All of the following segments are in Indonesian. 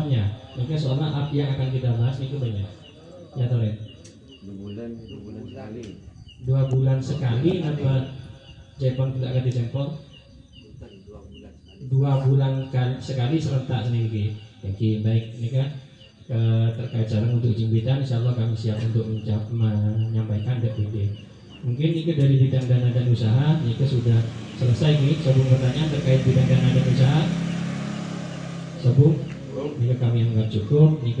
jawabnya. Maka soalnya yang akan kita bahas itu banyak. Ya Tore. 2 bulan sekali. 2 bulan sekali apa Jepang tidak akan dijempol? 2 bulan sekali serentak sendiri. Jadi baik ini kan terkait jalan untuk jimbitan, insya Allah kami siap untuk menyampaikan DPD. Mungkin ini dari bidang dana dan usaha, ini sudah selesai nih. Sebelum pertanyaan terkait bidang dana dan usaha, sebelum ini kami anggap cukup. Ini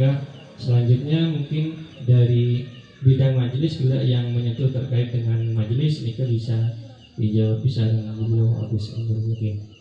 selanjutnya mungkin dari bidang majelis juga yang menyentuh terkait dengan majelis, ini bisa dijawab bisa dengan beliau Agus mungkin.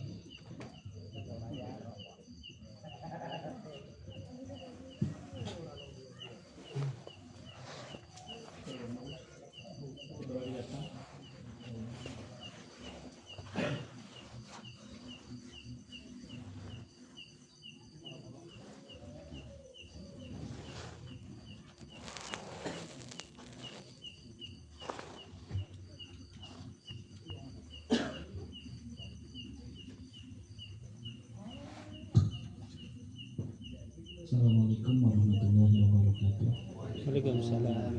Assalamualaikum warahmatullahi wabarakatuh. Waalaikumsalam.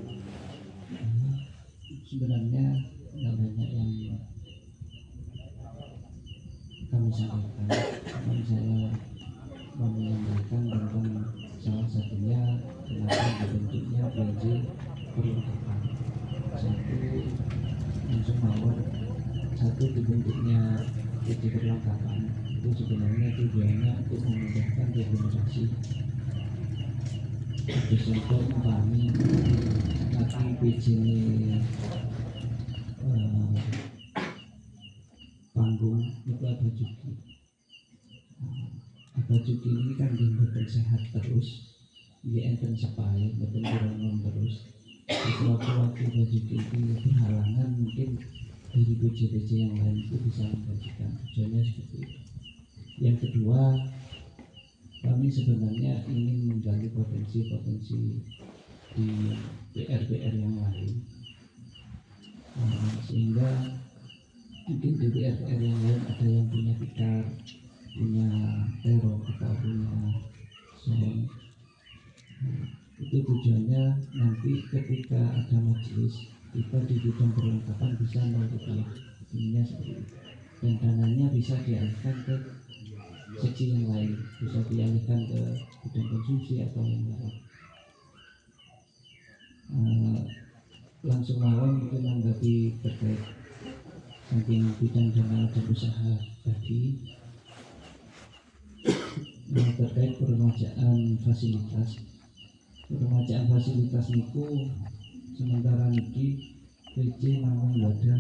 Sebenarnya tidak banyak yang kami sampaikan, namun saya mau menyampaikan tentang salah satunya kenapa dibentuknya PJ perlengkapan. Satu dibentuknya PJ perlengkapan itu sebenarnya tujuannya untuk memudahkan regenerasi. Contoh kami nanti PJ panggung itu ada cuti. Ada cuti ini kan dibuat sehat terus, dia enten sepai, betul kurang terus. Sewaktu-waktu ada cuti itu berhalangan mungkin dari PJ-PJ yang lain itu bisa menggajikan. Tujuannya seperti itu. Yang kedua, kami sebenarnya ingin menggali potensi-potensi di PR-PR yang lain, sehingga mungkin di PR-PR yang lain ada yang punya tikar, punya teror atau punya sound. Itu tujuannya nanti ketika ada majelis kita di bidang perlengkapan bisa melakukan ininya seperti itu, dan dananya bisa dialihkan ke segi yang lain, bisa dialihkan ke bidang konsumsi atau yang lain. Langsung lawan mungkin menanggapi terkait samping bidang dana dan usaha tadi, terkait peremajaan fasilitas. Peremajaan fasilitas niku sementara niki PJ namun ada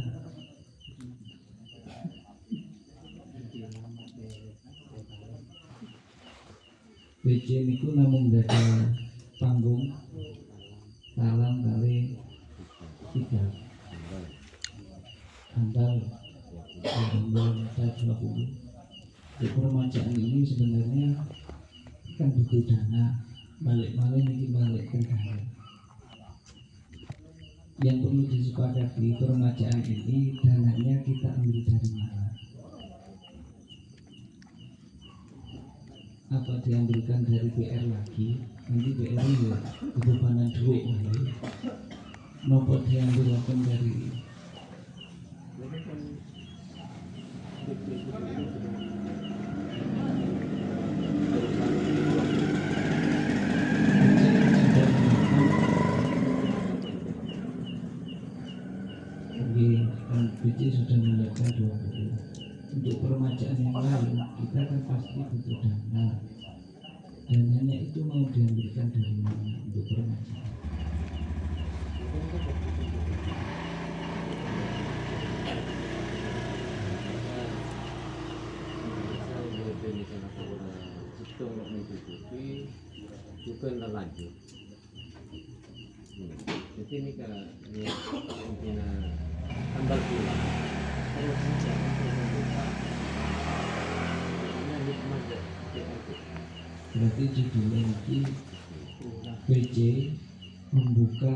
PJ niku namun ada panggung talang kali 3 handal belum 20. Di peremajaan ini sebenarnya kan butuh dana, balik ini balik ke dana. Yang perlu disepakati peremajaan ini dananya kita ambil dari mana? Apa diambilkan dari PR lagi? Nanti PR ini kebebanan duit lagi. Nopo diambilkan dari BJ sudah menyiapkan 20. Untuk peremajaan yang lain kita kan pasti butuh dana. Dananya itu mau diambilkan dari mana untuk peremajaan? Juga lanjut. Jadi ini kalau tambal bulan terus saja berarti judulnya ini PJ membuka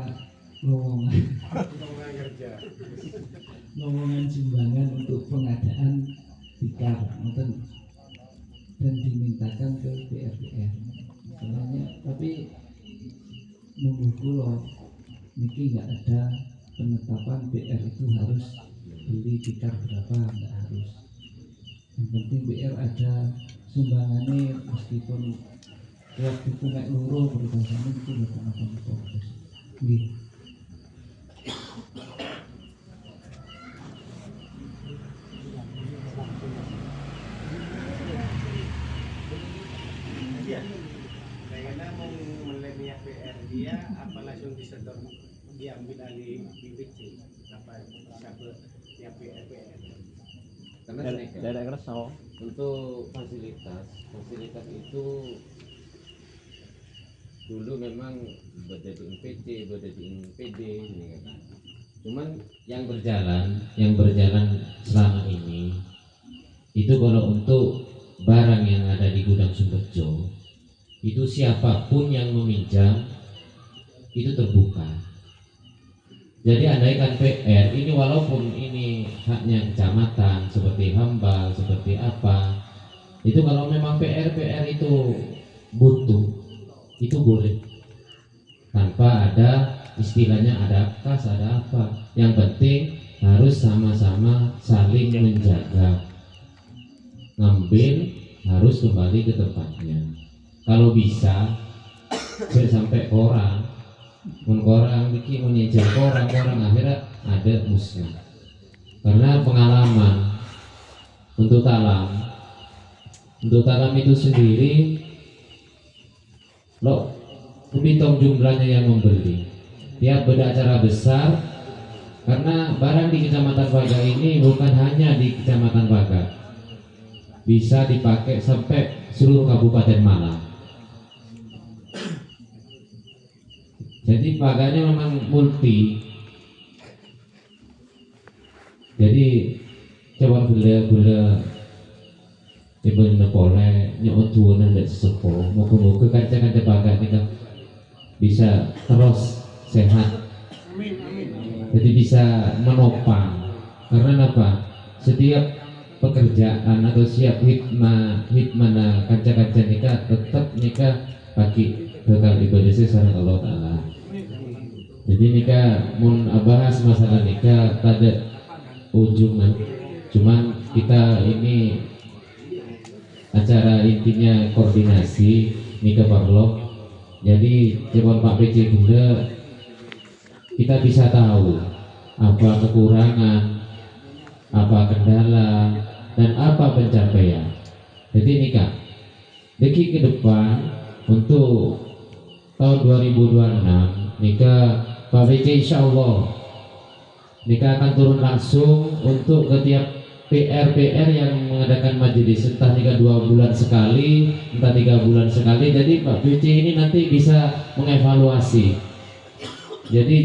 lowongan sumbangan untuk pengadaan tikar dan dimintakan ke PR dawuh kula niki nggak ada penetapan BR itu harus beli tikar berapa, nggak harus. Yang penting BR ada sumbangannya, meskipun tiap buku mek loro berbasanya itu bukan apa-apa. Nggih. Iya. Kayaknya mau melebih PR dia apa langsung disetor diambil alih BPC apa siapa yang PR. Karena mereka untuk fasilitas itu dulu memang berdadiin PC, berdadiin PD ini kan. Cuman yang berjalan selama ini itu kalau untuk barang yang ada di gudang Sumberjo itu siapapun yang meminjam itu terbuka. Jadi andaikan PR ini walaupun ini haknya kecamatan seperti Hambal seperti apa, itu kalau memang PR itu butuh itu boleh tanpa ada istilahnya ada kas ada apa. Yang penting harus sama-sama saling menjaga, ngambil harus kembali ke tempatnya. Kalau bisa sampai orang bikin menyejak orang akhirnya ada musnah. Karena pengalaman untuk talam itu sendiri lo hitung jumlahnya yang membeli tiap beracara besar, karena barang di Kecamatan Baga ini bukan hanya di Kecamatan Baga, bisa dipakai sampai seluruh Kabupaten Malang. Jadi paganya memang multi. Jadi coba gula ibu nepole nyok tuan dan sesepuh moga-moga kaca-kaca paga kita bisa terus sehat. Jadi bisa menopang. Karena apa? Setiap pekerjaan atau siap hikmah kaca-kaca nikah tetap nikah bagi bakal ibadah secara Allah Ta'ala. Jadi nikah mun bahas masalah nikah tada ujungnya, cuman kita ini acara intinya koordinasi nikah parlok. Jadi jebon Pak PC Bunda kita bisa tahu apa kekurangan, apa kendala, dan apa pencapaian. Jadi nikah ke depan untuk tahun 2026 nikah Pak BC insya Allah nikah akan turun langsung untuk ke tiap PR yang mengadakan majelis, entah nikah 2 bulan sekali, entah 3 bulan sekali. Jadi Pak BC ini nanti bisa mengevaluasi. Jadi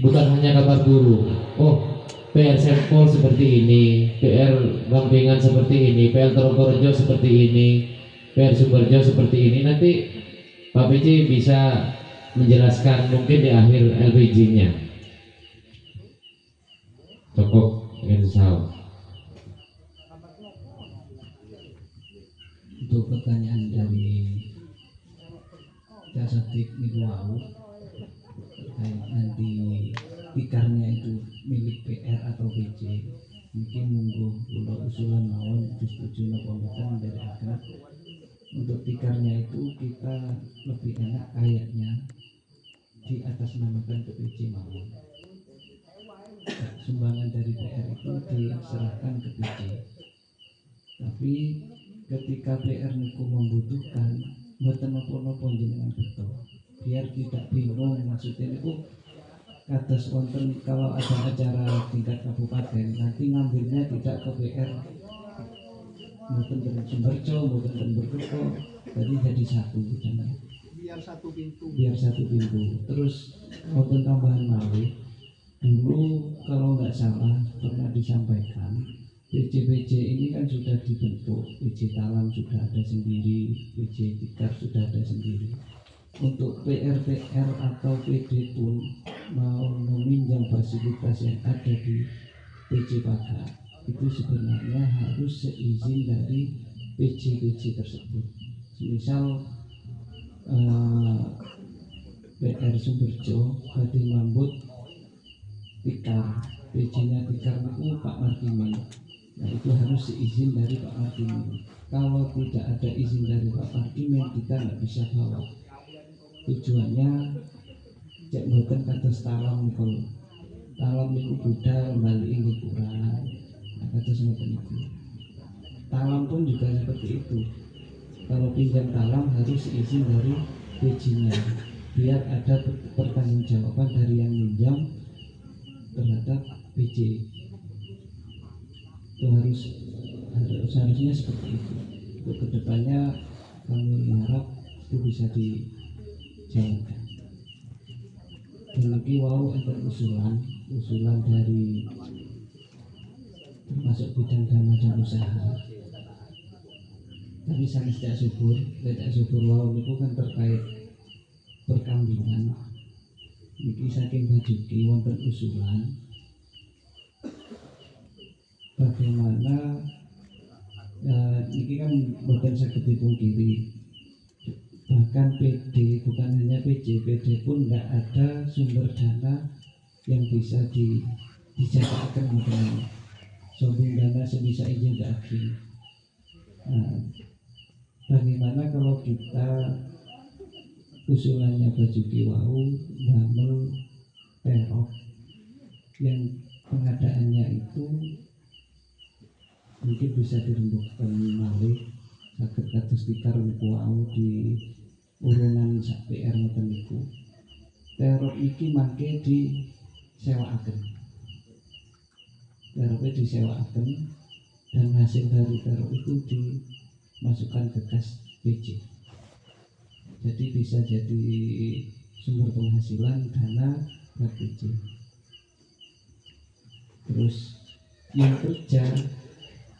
bukan hanya kabar guru, oh PR Sempol seperti ini, PR Lampingan seperti ini, PR Trogorjo seperti ini, PR Sumberjo seperti ini. Nanti Pak BC bisa menjelaskan mungkin di akhir LPG-nya. Cukup dengan tahu. Untuk pertanyaan dari Casadik Nibuau terkait nanti tikarnya itu milik PR atau BC, mungkin monggo kula usulan mawon disetujui napa mboten dari agak. Untuk tikarnya itu kita lebih enak kayaknya di atas namakan ke BC mawon. Sumbangan dari PR itu diserahkan ke BC. Tapi ketika PR niku membutuhkan mboten napa-napa jenengan betul. Biar tidak bingung, maksudnya niku kados wonten kalau ada acara tingkat kabupaten nanti ngambilnya tidak ke PR, mboten dari Sumberjo, mboten dari Bergeko, jadi satu gitu. Biar satu pintu. Terus wonten tambahan malih, dulu kalau nggak salah pernah disampaikan BC ini kan sudah dibentuk, BC Talam sudah ada sendiri, BC Tikar sudah ada sendiri. Untuk PR atau PD pun mau meminjam fasilitas yang ada di BC Paga itu sebenarnya harus seizin dari BC tersebut. Misal PR DPR Sumberjo badhe mambut tikar, PJ-nya tikar itu Pak Martini. Nah itu harus izin dari Pak Martini. Kalau tidak ada izin dari Pak Martini kita nggak bisa bawa. Tujuannya cek boten kados talam niku. Talam niku budal balikin liburan. Nah kados ngoten niku. Talam pun juga seperti itu. Kalau pinjam talam harus izin dari PJ-nya biar ada pertanggungjawaban dari yang minjam terhadap PJ. Itu harusnya seperti itu. Untuk kedepannya kami harap itu bisa dijalankan. Dan lagi wow ada usulan dari termasuk bidang dana dan usaha. Tapi sangat tidak subur wow itu kan terkait perkambingan. Niki saking Bajuki wonten usulan bagaimana niki kan bukan saged dipungkiri, bahkan PD bukan hanya PD pun nggak ada sumber dana yang bisa dijagakan mungkin sombong dana sebisa izin lagi. Bagaimana kalau kita usulannya Bajuki wau damel terok yang pengadaannya itu mungkin bisa dirembukkan malih saged kados tikar niku wau di urunan sak PR ngoten niku. Terok iki mangke disewakaken. Teroknya disewakaken dan hasil dari terok itu dimasukkan ke kas PJ. Jadi bisa jadi sumber penghasilan dana buat PJ. Terus yang kerja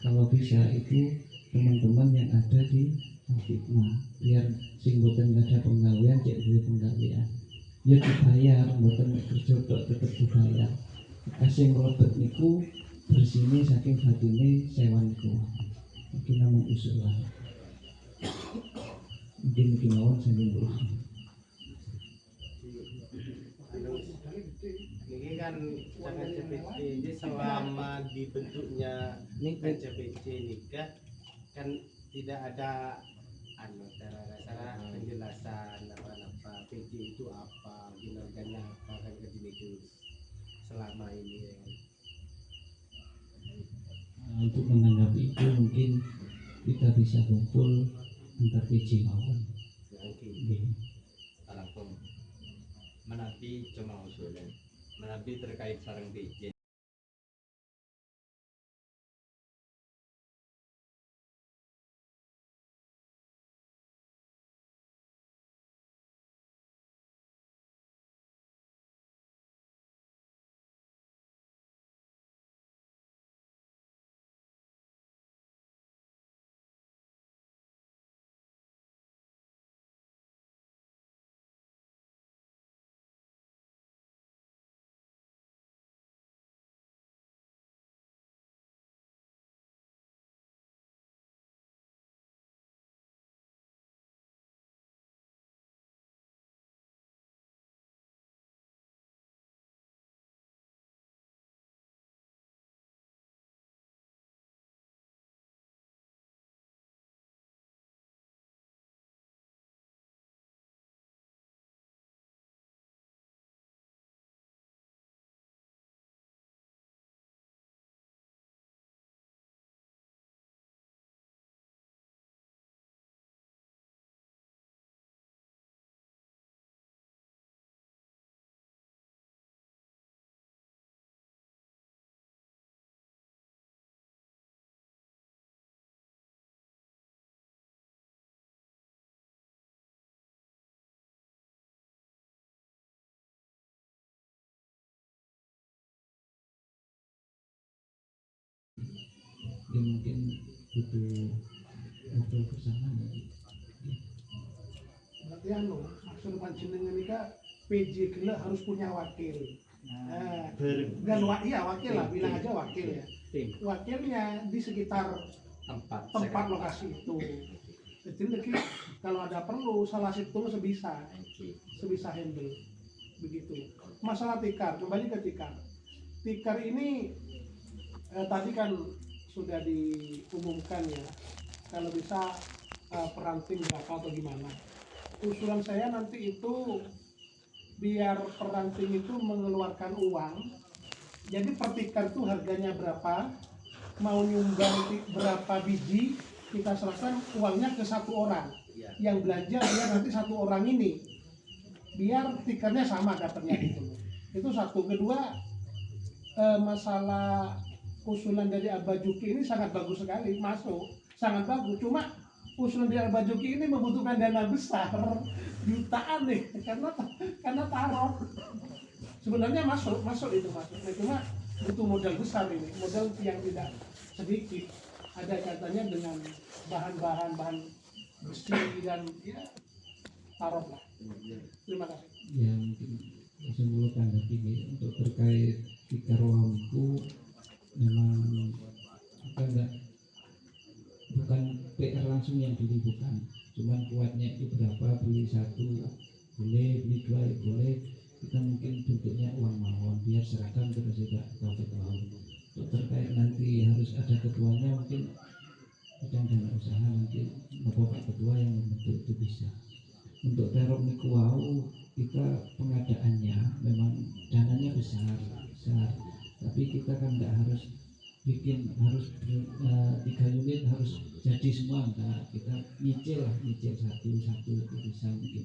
kalau bisa itu teman-teman yang ada di Alfitma biar sing boten ada penggawean cek duwe penggawean ya dibayar, boten kerja tok tetep dibayar. Kasih melebet niku bersini saking batine sewan niku. Mungkin namung usulan. Mungkin mawon saking usul. Ini kan KCPC ini selama dibentuknya KCPC nikah kan tidak ada cara penjelasan apa PJ itu apa, kinerjanya apa kan itu selama ini. Untuk menanggapi itu mungkin kita bisa kumpul antar PJ mawon. Alangkung menapi cuma usulan menapi terkait sarang PJ Ya mungkin butuh ngobrol bersama ya. Berarti maksud panjenengan ini kan PJ gila harus punya wakil. Dan wakil lah, bilang aja wakil ya. Wakilnya di sekitar tempat lokasi itu. Jadi kalau ada perlu salah situ sebisa handle. begitu. Masalah tikar, kembali ke tikar. Tikar ini tadi kan sudah diumumkan ya, kalau bisa peranting berapa atau gimana. Usulan saya nanti itu biar peranting itu mengeluarkan uang, jadi per tikar itu harganya berapa, mau nyumbang berapa biji, kita serahkan uangnya ke satu orang. Yang belanja biar nanti satu orang ini, biar tikarnya sama dapatnya gitu. Itu satu. Kedua, masalah usulan dari Abah Juki ini sangat bagus sekali, masuk sangat bagus. Cuma usulan dari Abah Juki ini membutuhkan dana besar, jutaan nih, karena taruh. Sebenarnya masuk itu masuk. Nah, cuma butuh modal besar ini, modal yang tidak sedikit. Ada katanya dengan bahan besi dan ya taruhlah. Terima kasih. Ya mungkin saya mau tanggapi nih untuk terkait tikar lampu, memang kita bukan PR langsung yang beli, bukan, cuman kuatnya itu berapa, beli satu boleh, beli dua ya boleh, kita mungkin bentuknya uang mawon biar seragam terus juga tahu ketua. Untuk terkait nanti harus ada ketuanya, mungkin bidang dana usaha nanti Bapak Ketua yang membentuk itu bisa. Untuk terop niku wau kita pengadaannya memang dananya besar, tapi kita kan nggak harus bikin harus 3 unit harus jadi semua, enggak, kita nyicil satu itu bisa mungkin.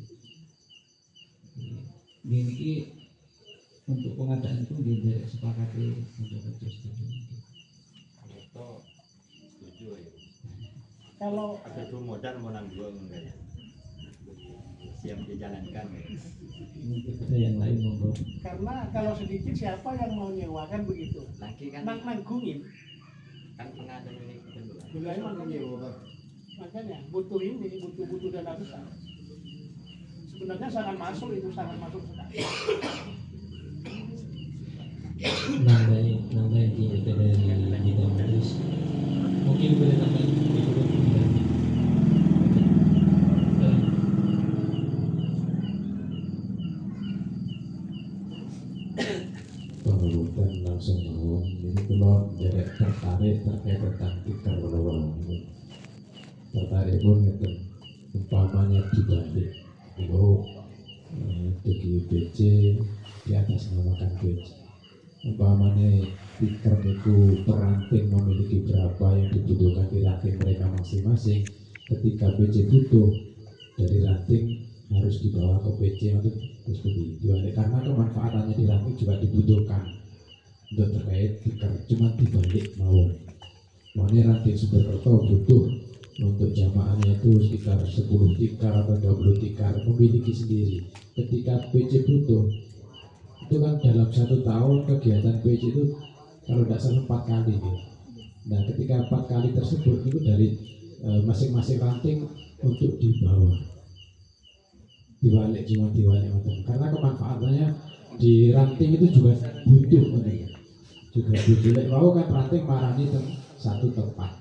Gini untuk pengadaan itu dia sepakati untuk setuju. Itu setuju ya. Kalau Ada tuh modal mau nanggung enggak ya? Siap dijalankan ya. Mungkin ada yang lain monggo. karena kalau sedikit siapa yang mau nyewa kan begitu. Lagi kan Nanggungin. kan pengadaan ini kedua. Bilangnya makanya butuh dana besar. Sebenarnya sangat masuk sekali. Nambahin itu dari bidang medis. Mungkin boleh tambahin dulu. Pengelutan langsung mawon ini kalau jadi tertarik terkait tentang tikar mawon ini tertarik pun itu umpamanya dibalik itu DGBC di atas namakan BC umpamanya tikar itu peranting memiliki berapa yang dibutuhkan di ranting mereka masing-masing. Ketika BC butuh dari ranting harus dibawa ke BC untuk begitu, karena kemanfaatannya di ranting juga dibutuhkan untuk terkait tikar, cuma dibalik mawon. Makanya ranting Sumberkerto butuh untuk jamaahnya itu sekitar 10 tikar atau 20 tikar memiliki sendiri. Ketika BC butuh itu kan dalam 1 tahun kegiatan BC itu kalau tidak salah 4 kali gitu. Nah ketika 4 kali tersebut itu dari masing-masing ranting untuk dibawa diwalik karena kemanfaatannya di ranting itu juga butuh lek mau kan ranting marani satu tempat.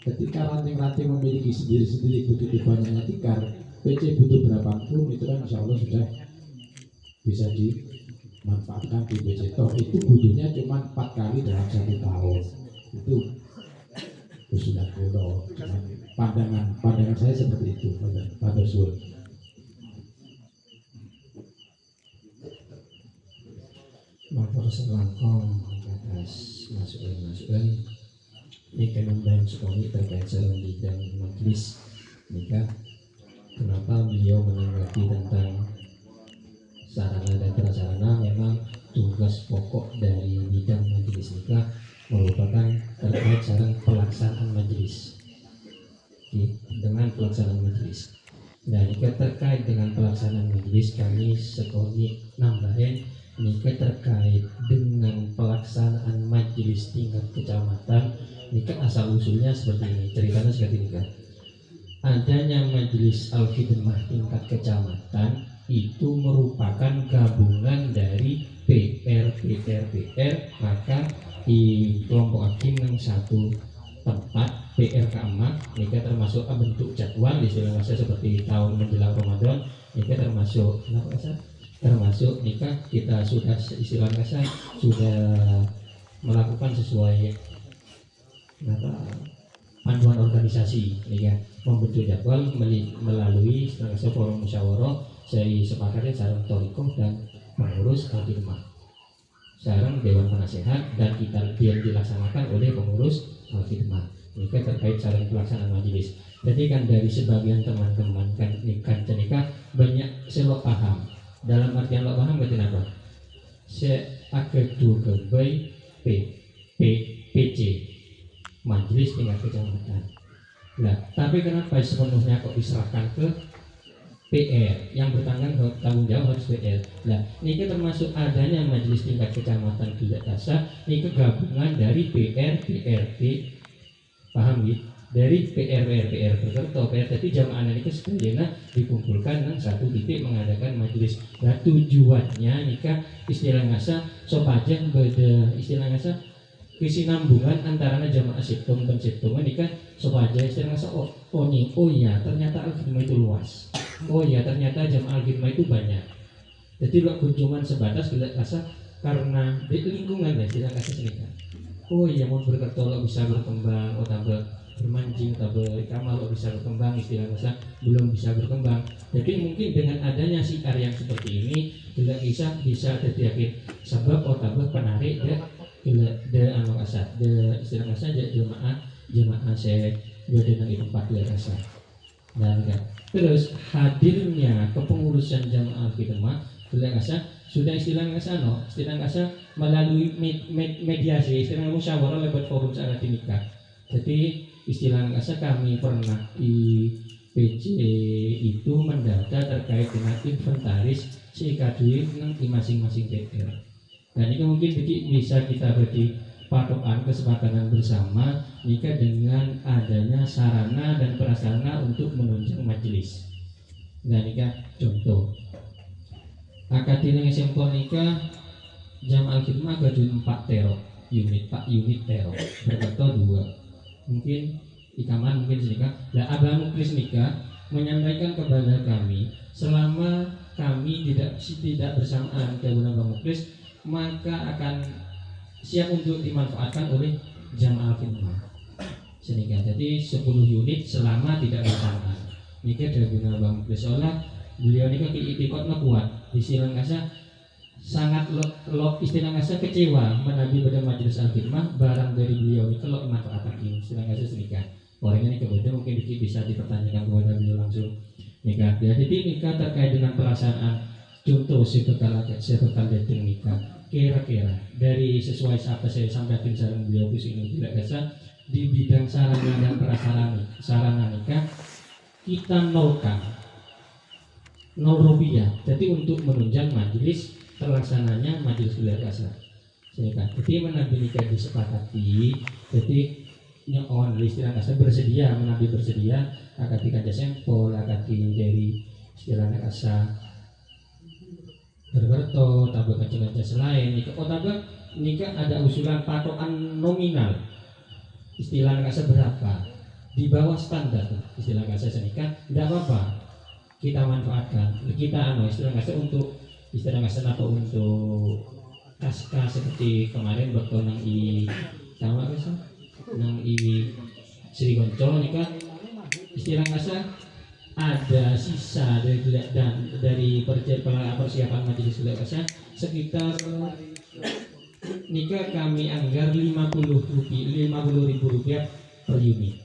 Ketika ranting-ranting memiliki sendiri-sendiri begitu banyaknya tikar, PC butuh berapapun itu kan insya Allah sudah bisa dimanfaatkan di PC. Toh itu butuhnya cuma 4 kali dalam 1 tahun. Itu usulan kulo. Pandangan saya seperti itu pada Sul. Matur selangkong atas masukan ini kan membantu sekali terkait dalam bidang majelis nikah. Kenapa beliau menanggapi tentang sarana dan prasarana? Memang tugas pokok dari bidang majelis nikah merupakan terkait sarana pelaksanaan majelis. Dengan pelaksanaan majelis. Dan jika terkait dengan pelaksanaan majelis, kami sekali nambahin nikah terkait dengan pelaksanaan majelis tingkat kecamatan. Nikah asal usulnya seperti ini, ceritanya seperti ini kan. Adanya majelis al-khidmah tingkat kecamatan itu merupakan gabungan dari PR, maka di kelompok hakim yang satu tempat PR keamak, nikah termasuk bentuk jadwal istilahnya seperti tahun menjelang Ramadan, nikah termasuk termasuk nikah kita sudah istilahnya sudah melakukan sesuai panduan organisasi ya, membentuk jadwal melalui forum musyawarah saya sepakatnya sarang torikoh dan pengurus al-khidmah, sarang dewan penasehat, dan kita dilaksanakan oleh pengurus al-khidmah. Ini terkait sarang pelaksanaan majelis. Jadi kan dari sebagian teman-teman kan nikah banyak selok paham. Dalam artian lo paham berarti apa? Se akedu kebai PC majelis tingkat kecamatan. Nah, tapi kenapa sepenuhnya kok diserahkan ke PR yang tanggung jawab harus PR. Nah, ini termasuk adanya majelis tingkat kecamatan tidak dasar. Ini gabungan dari PR, PRT, paham ya? Dari PR Purwokerto, PR tapi jamaah ini sebenarnya dikumpulkan dengan satu titik mengadakan majelis. Nah, tujuannya nikah istilah ngasa sopaja beda istilah ngasa kesinambungan antara jamaah siptom dan siptom nikah sopaja istilah ngasa oh iya ternyata al-khidmah itu luas. Oh iya ternyata jamaah al-khidmah itu banyak. Jadi lo kunjungan sebatas tidak rasa karena di lingkungan ya istilah ngasa nikah. Oh iya mau berkerto lo bisa berkembang, oh tambah bermancing, tambah kamal lo bisa berkembang, istilah bahasa belum bisa berkembang. Jadi mungkin dengan adanya siar yang seperti ini tidak bisa terjadi sebab oh tambah penarik de anu asa de istilah bahasa jemaah saya berdenang di tempat dia rasa. Dan kan terus hadirnya kepengurusan jamaah kita mah tidak asa sudah istilah melalui mediasi istilah musyawarah lewat forum saat nikah. Jadi istilah kami pernah di PC itu mendata terkait dengan inventaris CKD di masing-masing PR. Dan ini mungkin bisa kita beri patokan kesepakatan bersama jika dengan adanya sarana dan prasarana untuk menunjang majelis. Dan ini contoh akademi sampel nikah jam al-khidmah gadun 4 terok unit terok berkata 2 mungkin ikaman mungkin sedikit. Lah Abah Muklis nikah menyampaikan kepada kami selama kami tidak bersamaan dengan Abah Muklis maka akan siap untuk dimanfaatkan oleh jamaah khidmah sedikit. Jadi 10 unit selama tidak bersamaan. Nikah dengan Abah Muklis soalnya beliau nikah itikadnya kuat. Istilah ngasa sangat lo istilah ngasa kecewa menabi pada majelis al-khidmah barang dari beliau itu lo manfaatkan istilah ngasa sedikit orangnya ini kemudian mungkin bisa dipertanyakan kepada beliau langsung nikah. Jadi nikah terkait dengan pelaksanaan contoh sebekal dating nikah kira-kira dari sesuai apa saya sampaikan saran beliau di sini tidak biasa di bidang sarana dan prasarana nikah kita nolkan 0 rupiah. Jadi untuk menunjang majelis terlaksananya majelis wilayah kasar. Jadi menabi nikah disepakati. Jadi nyon istilah kasar bersedia menabi bersedia akan dikaji sampel akan dari istilah kasar berkerto tabel kaca selain nikah. Oh tabel nikah ada usulan patokan nominal istilah kasar berapa di bawah standar istilah kasar nikah tidak apa-apa. Kita manfaatkan kita istilah ngasih untuk istilah ngasih apa untuk kaska seperti kemarin waktu nang i sama bisa nang i Sri Gonco ini kan istilah ngasih ada sisa dari persiapan majelis wilayah kasih sekitar nikah kami anggar 50.000 rupiah per unit.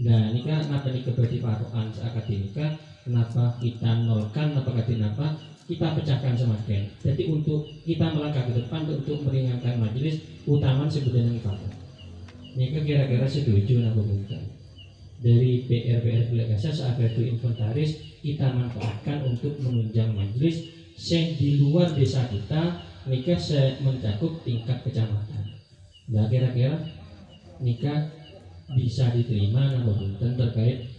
Nah nikah kenapa nikah berarti patokan akademika kenapa kita nolkan, kenapa kita pecahkan semakin. Jadi untuk kita melangkah ke depan untuk meringankan majelis utama sebenarnya apa? Ini kira-kira setuju napa bukan? Dari PR wilayah saat itu inventaris kita manfaatkan untuk menunjang majelis yang di luar desa kita nikah mencakup tingkat kecamatan. Nah kira-kira nikah bisa diterima napa bukan terkait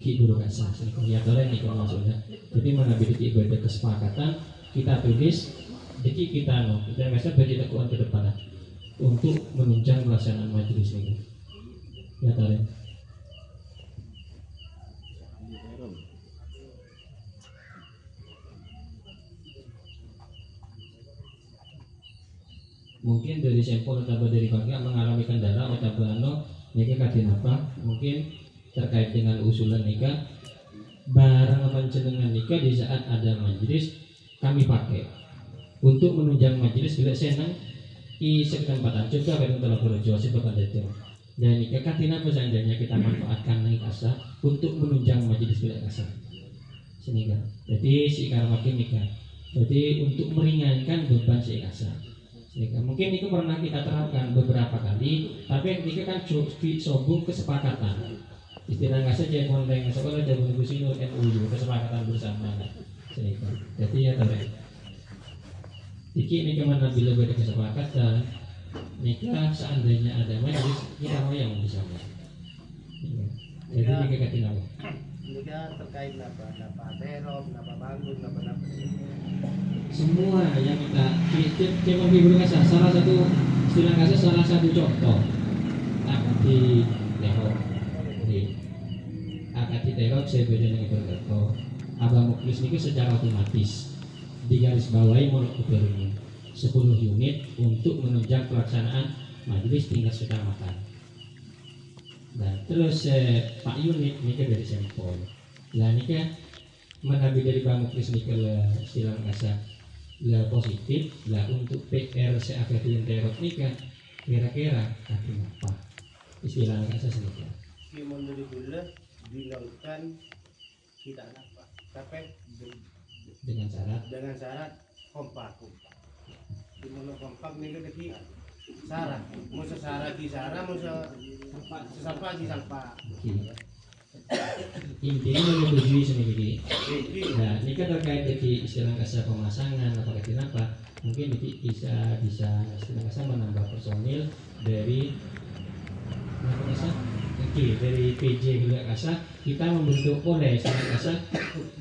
Ki Guru Kasah, kelihatan ini kalau maksudnya. Jadi mengambil ibadah kesepakatan kita tulis, jadi kita kasih bagi tekuan ke depan untuk menunjang pelaksanaan majelis ini. Ya tarik. mungkin dari sampel atau dari bangga mengalami kendala atau ano niki kadin apa mungkin terkait dengan usulan nika barang panjenengan nika di saat ada majelis kami pakai untuk menunjang majelis bila senang i kesempatan juga kadang telah berjuang sebagai itu dan nika kadin apa seandainya kita manfaatkan nih kasa untuk menunjang majelis bila kasa sehingga jadi si makin nikah jadi untuk meringankan beban si kasa sehingga mungkin itu pernah kita terapkan beberapa kali tapi ketika kan sobung kesepakatan istilah kasa jadi konteng sekolah jadi negosiasi NU kesepakatan bersama sehingga jadi ya tarik ini kemana bila beda kesepakatan nikah seandainya ada majelis kita mau yang bersama jadi nikah ketinggalan Nika terkait napa terop, napa bangun, napa semua yang kita konfigurasi salah satu istilah kasih salah satu contoh akan di terop akan di terop saya beda dengan berkerto abang muklis ini secara otomatis di garis bawahi monokuperinya 10 unit untuk menunjang pelaksanaan majelis tingkat kecamatan. Nah terus Pak unit ini kan dari sampel. Nah ini kan mengambil dari Bang Muklis ini ke istilah kasa lah positif lah untuk PR seakademi teror ini kan kira-kira tapi apa istilah kasa sedikit. Si menurut gula dilakukan kita apa? Tapi Dengan syarat kompak. Di mana kompak nih kan di syarat. Mau syarat di syarat, mau sesampa di sampa. Intinya menyetujui sendiri. Nah ini kan terkait dengan istilah kasa pemasangan apa kenapa mungkin bisa istilah kasa menambah personil dari apa kasa dari PJ juga kasa kita membentuk oleh istilah kasa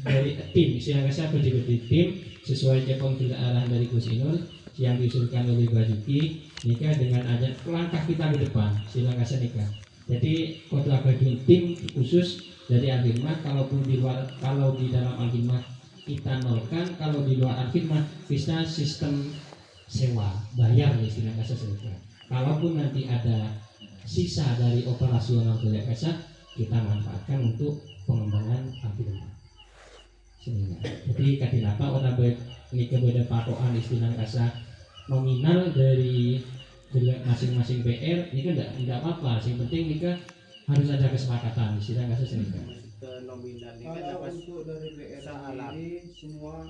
dari tim istilah kasa berdiri tim sesuai jepang tidak arahan dari Gus Inul yang diusulkan oleh Bajuki nikah dengan ada langkah kita ke depan istilah kasa nikah. Jadi kode abadi tim khusus dari Alkimah kalaupun di luar kalau di dalam Alkimah kita nolkan kalau di luar Alkimah bisa sistem sewa bayar istilah kasa selesai. Kalaupun nanti ada sisa dari operasional Balai Kasa kita manfaatkan untuk pengembangan Alkimah. Sehingga jadi kadinapa orang ini beda patokan istilah kasa nominal dari masing-masing PR ini kan tidak apa-apa yang penting ini kan harus ada kesepakatan istilah kasa sehingga Ke nominal ini kan Kalau dapat untuk dari PR salah. ini semua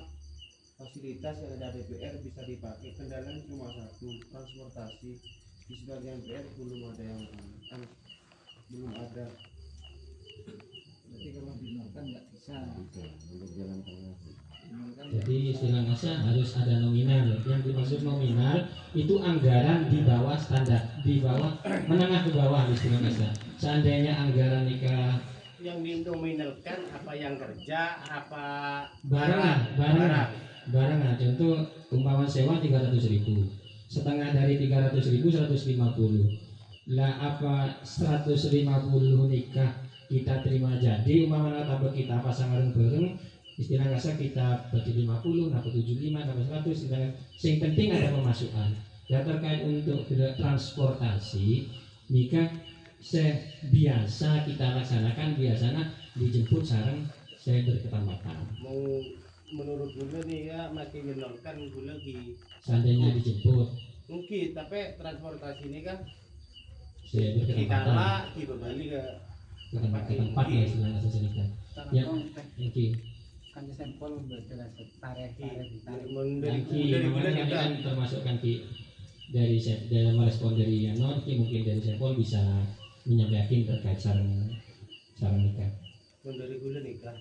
fasilitas yang ada DPR bisa dipakai. Kendalanya cuma satu, transportasi. Di sebagian PR belum ada yang belum ada. Berarti kalau dinolkan nggak bisa. untuk jalan tengah. Dinolkan jadi istilah kasa harus ada nominal yang dimaksud nominal itu anggaran di bawah standar di bawah menengah ke bawah istilah kasa seandainya anggaran nikah yang dinominalkan apa yang kerja apa barang nah contoh umpama sewa 300.000 setengah dari 300.000 150 lah apa 150 nikah kita terima jadi umpama tambah kita pasangan bareng istilah kasa kita bagi 50 nambah 75 nambah 100 istilah yang penting ada pemasukan dan terkait untuk transportasi nikah biasa kita laksanakan biasanya dijemput sarang saya berketambatan mau menurut gula nih ya makin menolkan gula di seandainya dijemput mungkin tapi transportasi ini kan saya kita berketambatan lah kita balik ke ke tempat ya istilah kasa sedikit ya mungkin kan sampel berjelas tarif dari gula juga kan termasuk kan dari merespon dari Yanor mungkin dari sampel bisa menyampaikan terkait sarang nikah. dari gula nikah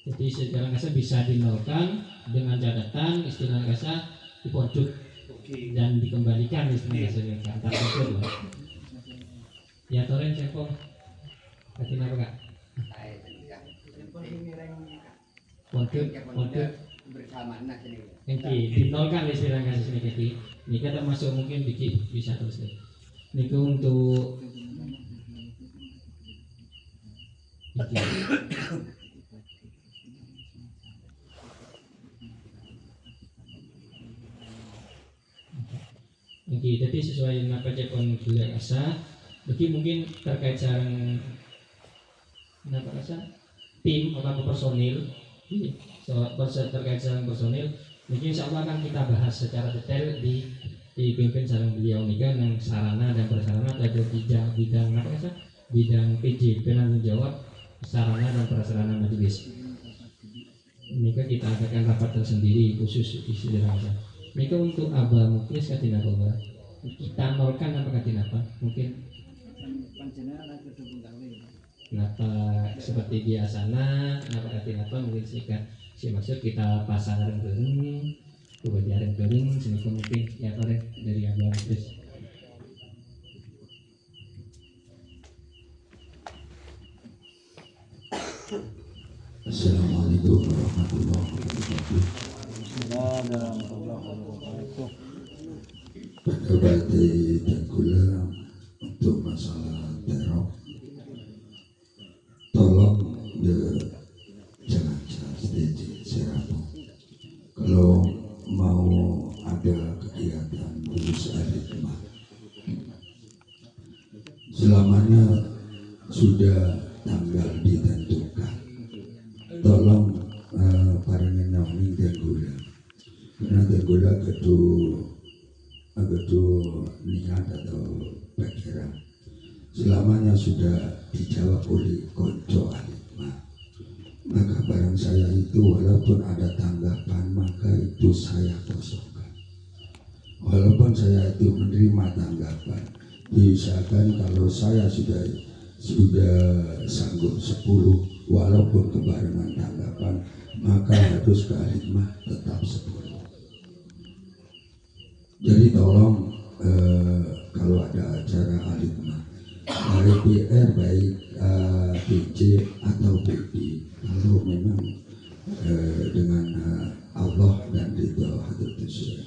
Jadi secara kasa bisa dinolkan dengan catatan istilah kasa dipojok dan dikembalikan istilah kasa nikah antar pojok loh. Ya toren sampel. Kasih apa kak? Pojok bersamaan nah sini. dinolkan istilah kasa nikah ini kan termasuk mungkin bisa terus nih. Ini untuk Jadi sesuai napa cepon gula asa, mungkin terkait sarang napa asa tim atau personil, terkait sarang personil, mungkin insya Allah akan kita bahas secara detail dipimpin sarang beliau nih kan yang sarana dan prasarana ada bidang apa asa bidang PJ penanggung jawab sarana dan prasarana majelis. Ini kan kita adakan rapat tersendiri khusus isi dirasa. Ini untuk Abah Muklis katina apa? Kita nolkan apa katina apa? Mungkin kenapa seperti biasanya kenapa katina apa mungkin sikat si maksud kita pasang areng kering coba di areng kering sini mungkin ya korek dari Abah Muklis. Assalamualaikum warahmatullahi wabarakatuh. Pada Bati dan Gula untuk masalah teror, tolong jangan stage Serapong. Kalau mau ada kegiatan khusus aritma, selamanya sudah tanggal ditentukan. Tolong para nenawing dan Gula. Karena Tenggula kedu niat atau pikiran selamanya sudah dijawab oleh konco alimah. Maka barang saya itu walaupun ada tanggapan maka itu saya kosongkan. Walaupun saya itu menerima tanggapan, misalkan kalau saya sudah sanggup 10 walaupun kebarengan tanggapan maka harus ke alimah tetap 10. Jadi tolong kalau ada acara alimah baik PR baik PJ atau PD, kalau memang dengan Allah dan ridho Hadratus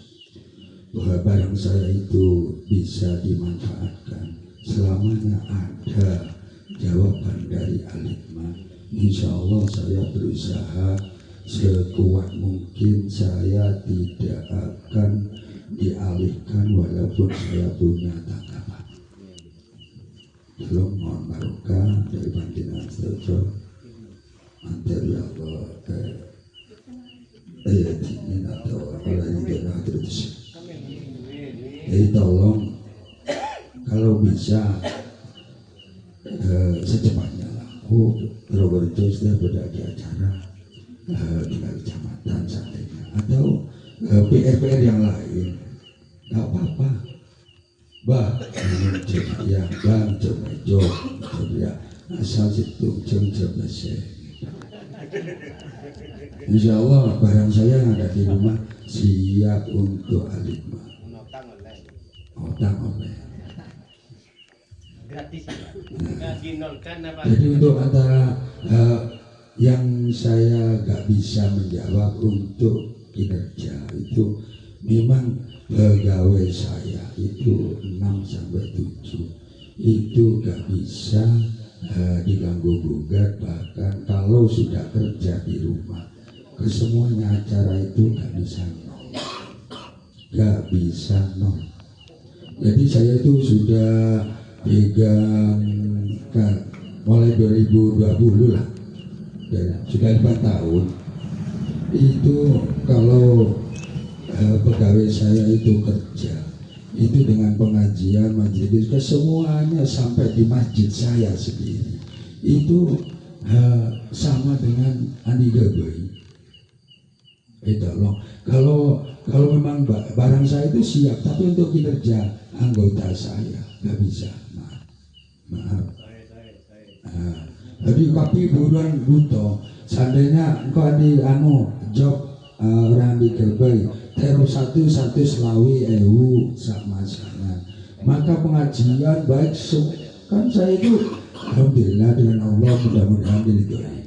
bahwa barang saya itu bisa dimanfaatkan selamanya ada jawaban dari alimah, insya Allah saya berusaha sekuat mungkin saya tidak akan dialihkan walaupun saya punya tanggapan. Belum mohon barokah dari pimpinan Sedoyo antara Allah dingin atau apalah yang kita terus. Jadi tolong kalau bisa secepatnya lah. Probolinggo sudah berada acara tinggal kecamatan seandainya atau PR yang lain, nggak apa-apa. Bah, ya bang, coba ya asal situ coba saya. Insya Allah barang saya yang ada di rumah siap untuk alimah. Otang oleh. Gratis. Jadi untuk antara yang saya gak bisa menjawab untuk kinerja itu memang pegawai saya itu 6 sampai 7 itu gak bisa diganggu gugat, bahkan kalau sudah kerja di rumah kesemuanya acara itu gak bisa nol. Jadi saya itu sudah pegang mulai 2020 lah ya, sudah 4 tahun itu kalau pegawai saya itu kerja itu dengan pengajian majelis kesemuanya sampai di masjid saya sendiri itu sama dengan Andi Gabai. Tolong kalau memang barang saya itu siap, tapi untuk kinerja anggota saya nggak bisa, maaf. Jadi kopi buruan butuh. Seandainya engkau di job orang di Gabai terus satu selawi sama sana. Maka pengajian baik kan saya itu alhamdulillah dengan Allah mudah-mudahan diridhoi.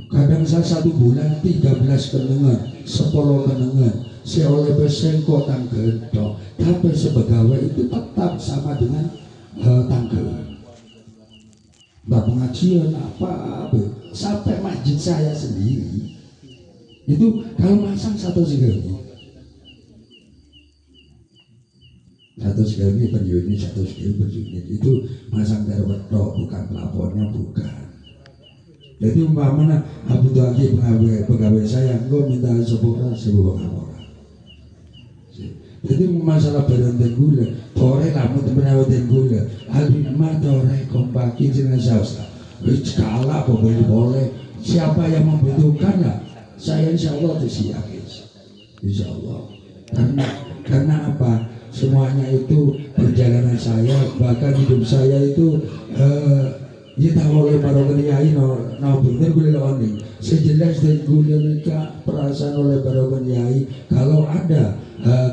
Kadang saya 1 bulan 13 kenengan, 10 kenengan, saya oleh besengko tanggal dok, tapi sebegawai itu tetap sama dengan tanggal. Mbak pengajian apa sampai masjid saya sendiri itu kalau masang 1 segala 100 km per unit, 100 km per unit itu masang terowet bukan plafonnya, bukan. Jadi umpamanya Abu Dhaki pegawai saya, gue minta sebuah ngapora. Jadi masalah berhenti gula, tore kamu temen gula, alimah tore kompaki dengan saus. Kalah boleh. Siapa yang membutuhkan ya, saya insya Allah siap, insya Allah. Karena apa? Semuanya itu perjalanan saya, bahkan hidup saya itu kita oleh para kiai no bener gue leoni. Sejelas dan gue mereka perasaan oleh para kiai kalau ada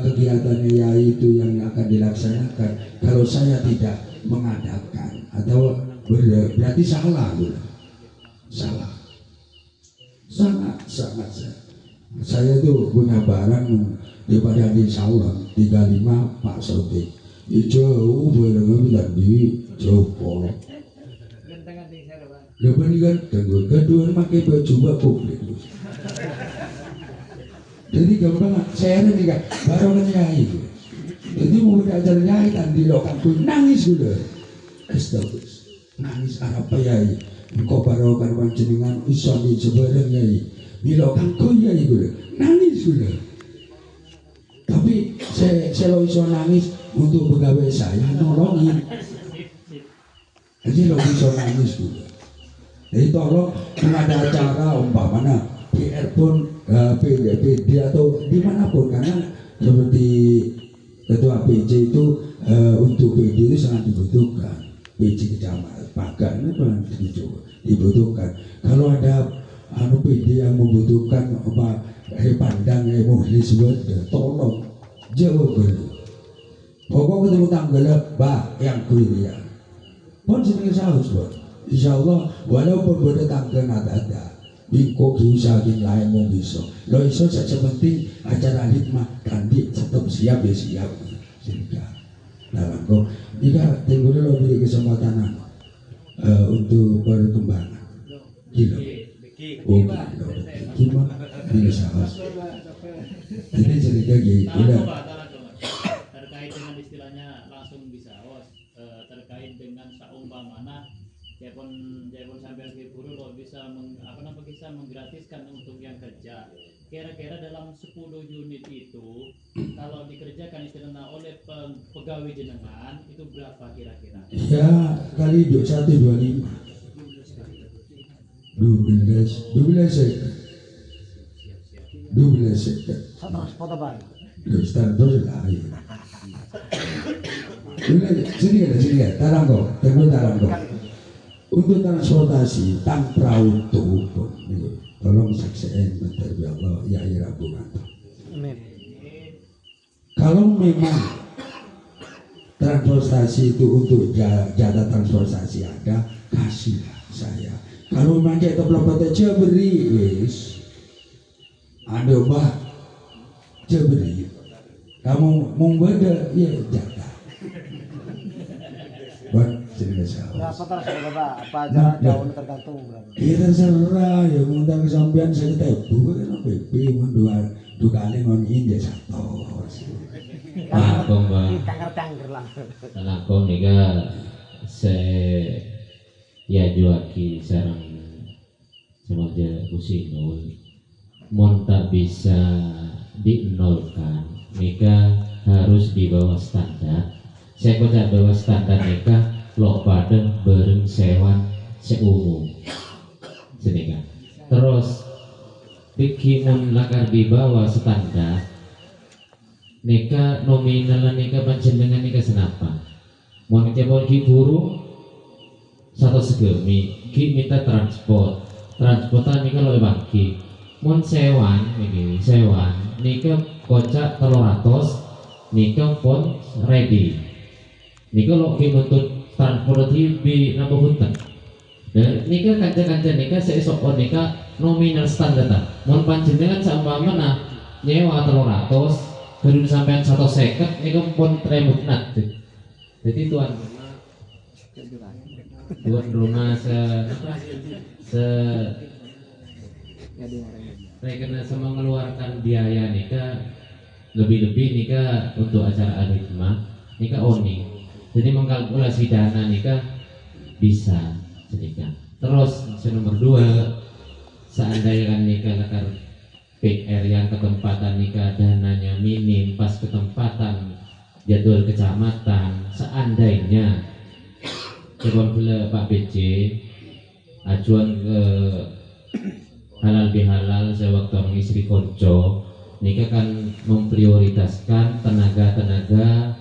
kegiatan kiai itu yang akan dilaksanakan, kalau saya tidak mengadakan atau berarti salah, salah, sangat saya tuh punya barang daripada di Salam 35 Pak Sotik jauh barang dan di Joko lepas ini kan kedua pakai baju komplit. Jadi gampang saya nih kan baru nyai jadi mau ajar nyai kan di lokal tuh nangis sudah establis nangis apa ya engkau baru kan panjenengan iso di sebarang nyai di lokal tuh nyai sudah nangis sudah. Tapi saya iso nangis untuk pegawai saya nolongin jadi lo iso nangis sudah. Jadi tolong ada acara umpamanya PR pun PD atau dimanapun, karena seperti ketua PJ itu untuk PD itu sangat dibutuhkan. PJ kecamatan pagar ini pun dibutuhkan. Kalau ada PD yang membutuhkan apa pandang mohlis buat tolong jauh dulu. Pokok ketemu tanggal yang kuliah pun seneng saus buat. Insya Allah walaupun pada tanggal ada bingko diusahain lain mau bisa lo iso saja penting acara hikmah kandi tetap siap ya siap sehingga dalam kok jika tinggal lo beri kesempatan untuk perkembangan gila gimana bila sahabat jadi cerita gitu udah terkait dengan istilahnya langsung bisa terkait dengan saumpamana Jepun sampai guru lo bisa bisa menggratiskan untuk yang kerja. Kira-kira dalam 10 unit itu kalau dikerjakan istilahnya oleh pegawai jenengan itu berapa kira-kira? Ya kali 125 12 sektor. Standar lain. Sini ya, tarang kok. Untuk transportasi tanpa auto pun tolong saksikan menteri Allah ya Rabu nanti. Kalau memang transportasi itu untuk jatah transportasi ada, kasihlah saya. Kalau memang kita belum aja beri wis, ada bah beri. Kamu mau beda ya jatah. Buat berapa terserah Bapak? Apa jarak jauh tergantung berapa? Iya terserah ya mengundang kesampean saya tebu kan PP dua kali ngomongin dia satu. Langkong bang. Cangger langsung. Langkong nih kan ya juaki sarang semuanya usinul. Mon tak bisa dinolkan, Mika harus di bawah standar. Saya kocak bawah standar Mika lo pada bareng sewan seumum sedangkan terus bikinun lakar di bawah standar nika nominal nika panjenengan nika senapa mau kita buru satu segemi ki minta transportan nika lo bangki mon sewan nika kocak 300 nika pun ready nika lo ki nuntut transportasi di napa punten. Dan nika kanca-kanca nika seesok nika nominal standar ta. Mun panjenengan saumpamana nyewa 300 kudu sampean 150 nika pun tremutnat. Jadi tuan rumah karena mengeluarkan biaya nika lebih-lebih nika untuk acara aritma nikah oning. Jadi mengkalkulasi dana nikah bisa sedikit. Terus nomor 2, seandainya kan nikah lekar PR yang ketempatan nikah dananya minim pas ketempatan jadwal kecamatan, seandainya coba bila Pak BC ajuan ke halal bihalal sewaktu istri konco nikah kan memprioritaskan tenaga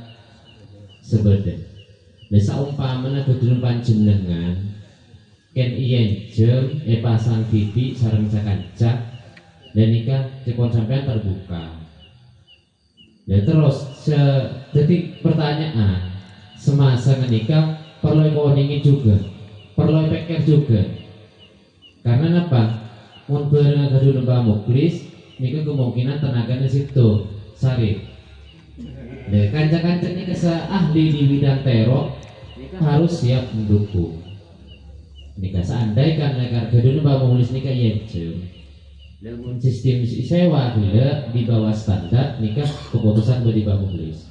sebeda. Nah saumpamana kedulun panjenengan ken iyen jem pasang bibi sareng cakancak dan nikah cepon sampean terbuka. Ya terus jadi pertanyaan semasa menikah perlu ekonomi juga, perlu pikir juga. Karena apa? Mun bareng kadung Mbah Muklis nikah kemungkinan tenaganya situ sari. Nah, kanca-kanca ini ahli di bidang terok harus siap mendukung. Nikah seandainya nekar gedung Mbah Muklis nikah yejem. Dalam sistem sewa bila di bawah standar nikah keputusan dari Mbah Muklis.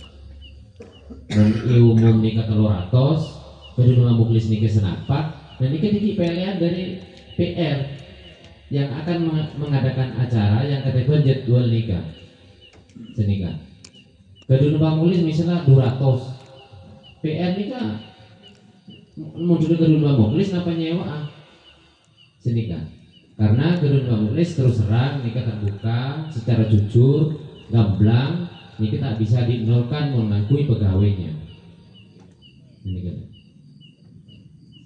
Dan umum nikah 300, gedung Mbah Muklis nikah senapak, dan nikah dipilihan dari PR yang akan mengadakan acara yang ketiga jadwal nikah. Senikah. Gedung Mbah Muklis misalnya 200, PR nikah muncul ke gedung Mbah Muklis apa nyewa senikah. Karena gedung Mbah Muklis terus terang nikah terbuka secara jujur, gamblang, nikah tak bisa dinolkan mengakui pegawainya. Senikah.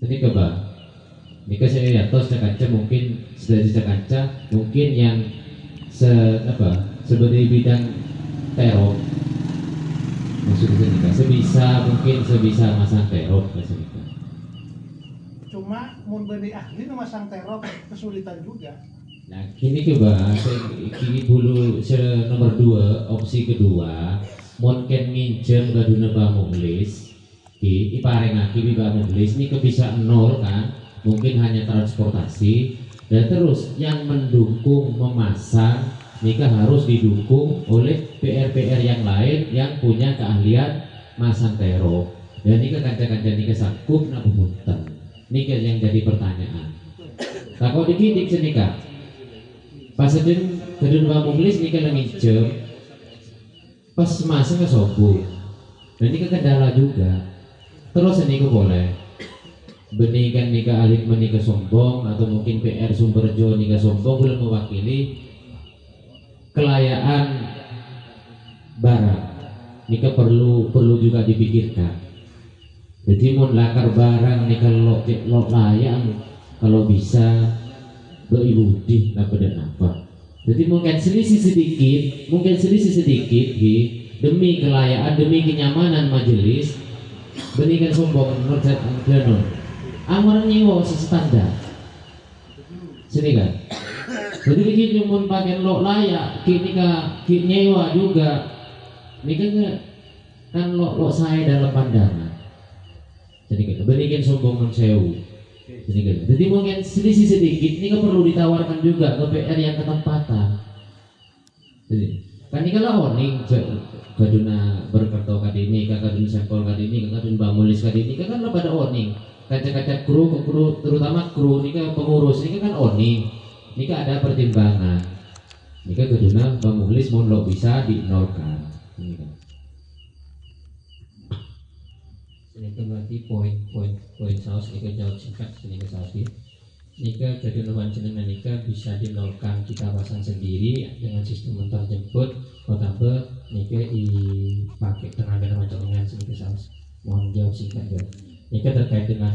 Senikah Mbah. Nikah saya lihat tos cakanca mungkin sudah cakanca mungkin yang sebagai bidang teror maksudnya nikah sebisa masang teror maksudnya. Cuma mun benih ahli memasang teror kesulitan juga. Nah kini coba kini dulu nomor 2 opsi kedua mungkin minjem gaduna Mbah Muklis ki iparengake Mbah Muklis ini bisa 0 kan mungkin hanya transportasi dan terus yang mendukung memasang nikah harus didukung oleh PR-PR yang lain yang punya keahlian masang teror dan nikah kanca-kanca nikah sanggup nak bumutan nikah yang jadi pertanyaan. Nah kalau dikidik senikah pas sedang gedung Mbah Muklis nikah minjem pas masang ke sobu dan nikah kendala juga terus nikah boleh benih nikah alit menikah sombong atau mungkin PR Sumberjo nikah sombong belum mewakili kelayaan barang nikah perlu juga dipikirkan. Jadi mau lakar barang nikah lo layak kalau bisa beriludi apa dan apa. Jadi mungkin selisih sedikit demi kelayaan demi kenyamanan majelis benih sombong menurut amaran nyewa standar sini kan jadi kita cuma pakai lo layak kini nyewa juga ini kan lo saya dalam pandangan jadi kan berikan sombongan sewu jadi mungkin selisih sedikit ini kan perlu ditawarkan juga ke PR yang ketempatan jadi kan ini kalau nih kaduna berkerto kadini kaduna sampel kadini kaduna Mbah Muklis kadini kan lo pada oning kaca-kaca kru terutama kru ini kan pengurus ini kan oni ini kan ada pertimbangan ini kan kedua Mbah Muklis mau lo bisa dinolkan ini kan ini kan berarti poin saus ini kan jauh singkat ini kan saus ini kan kedua panjenengan ini kan bisa dinolkan kita pasang sendiri dengan sistem mentar jemput potable ini kan dipakai tenaga panjenengan ini kan saus mohon jauh singkat ya. Nikah terkait dengan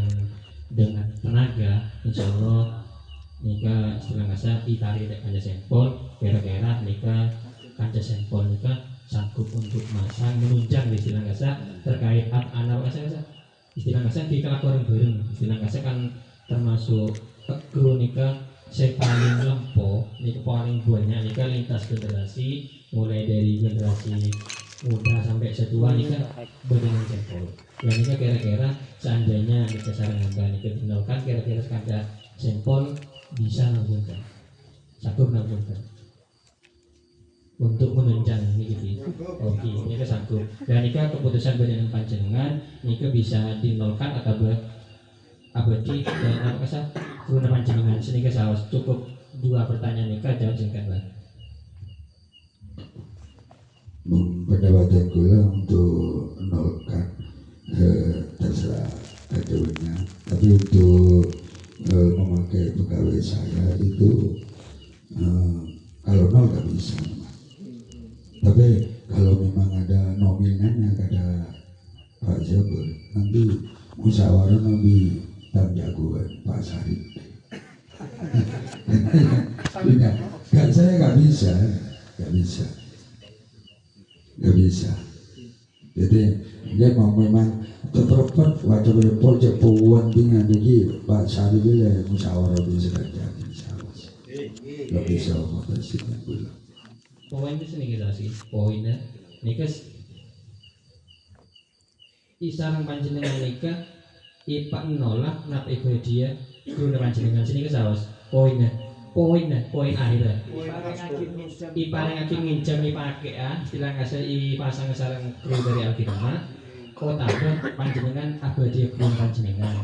tenaga, insya Allah nikah setelah nggak ditarik kaca sempol, kira-kira nikah kaca sempol nikah sanggup untuk masang menunjang di istilah nggak terkait anak istilah nggak di kelakuan bareng istilah nggak kan termasuk kru nikah saya paling lempo nikah paling banyak nikah lintas generasi mulai dari generasi muda sampai setua nikah berdengan sempol. Dan ini kira-kira seandainya nikah sarang hamba nikah dinolkan kira-kira sekadar sempol bisa nambungkan satu nambungkan untuk menunjang ini gitu Oke, ini sanggup. Dan nika keputusan badan panjenengan nika bisa dinolkan atau abadi dan apa kasa guna panjenengan senika saos cukup 2 pertanyaan nika jawab singkat lah. Pendapatan kula untuk menolkan terserah keduanya, tapi untuk memakai pegawai saya itu kalau nol nggak bisa, tapi kalau memang ada nominannya kata Pak Jabur, nanti musyawarah nabi dan jagoan Pak Sarip. Enggak, saya nggak bisa. Jadi dia mau memang terperpat wajah berpojok puluhan dengan jadi Pak Sarip ya musyawarah bisa jadi nggak bisa operasinya pula. Poin itu sini kita sih poinnya nika isarang panjenengan nika ipak nolak nap dia guna panjenengan sini ke saus poin akhirnya ipareng aking nginjam ipake istilah ngasih ipasang sarang kru dari Alkitama kau tahu panjenengan abadi guna panjenengan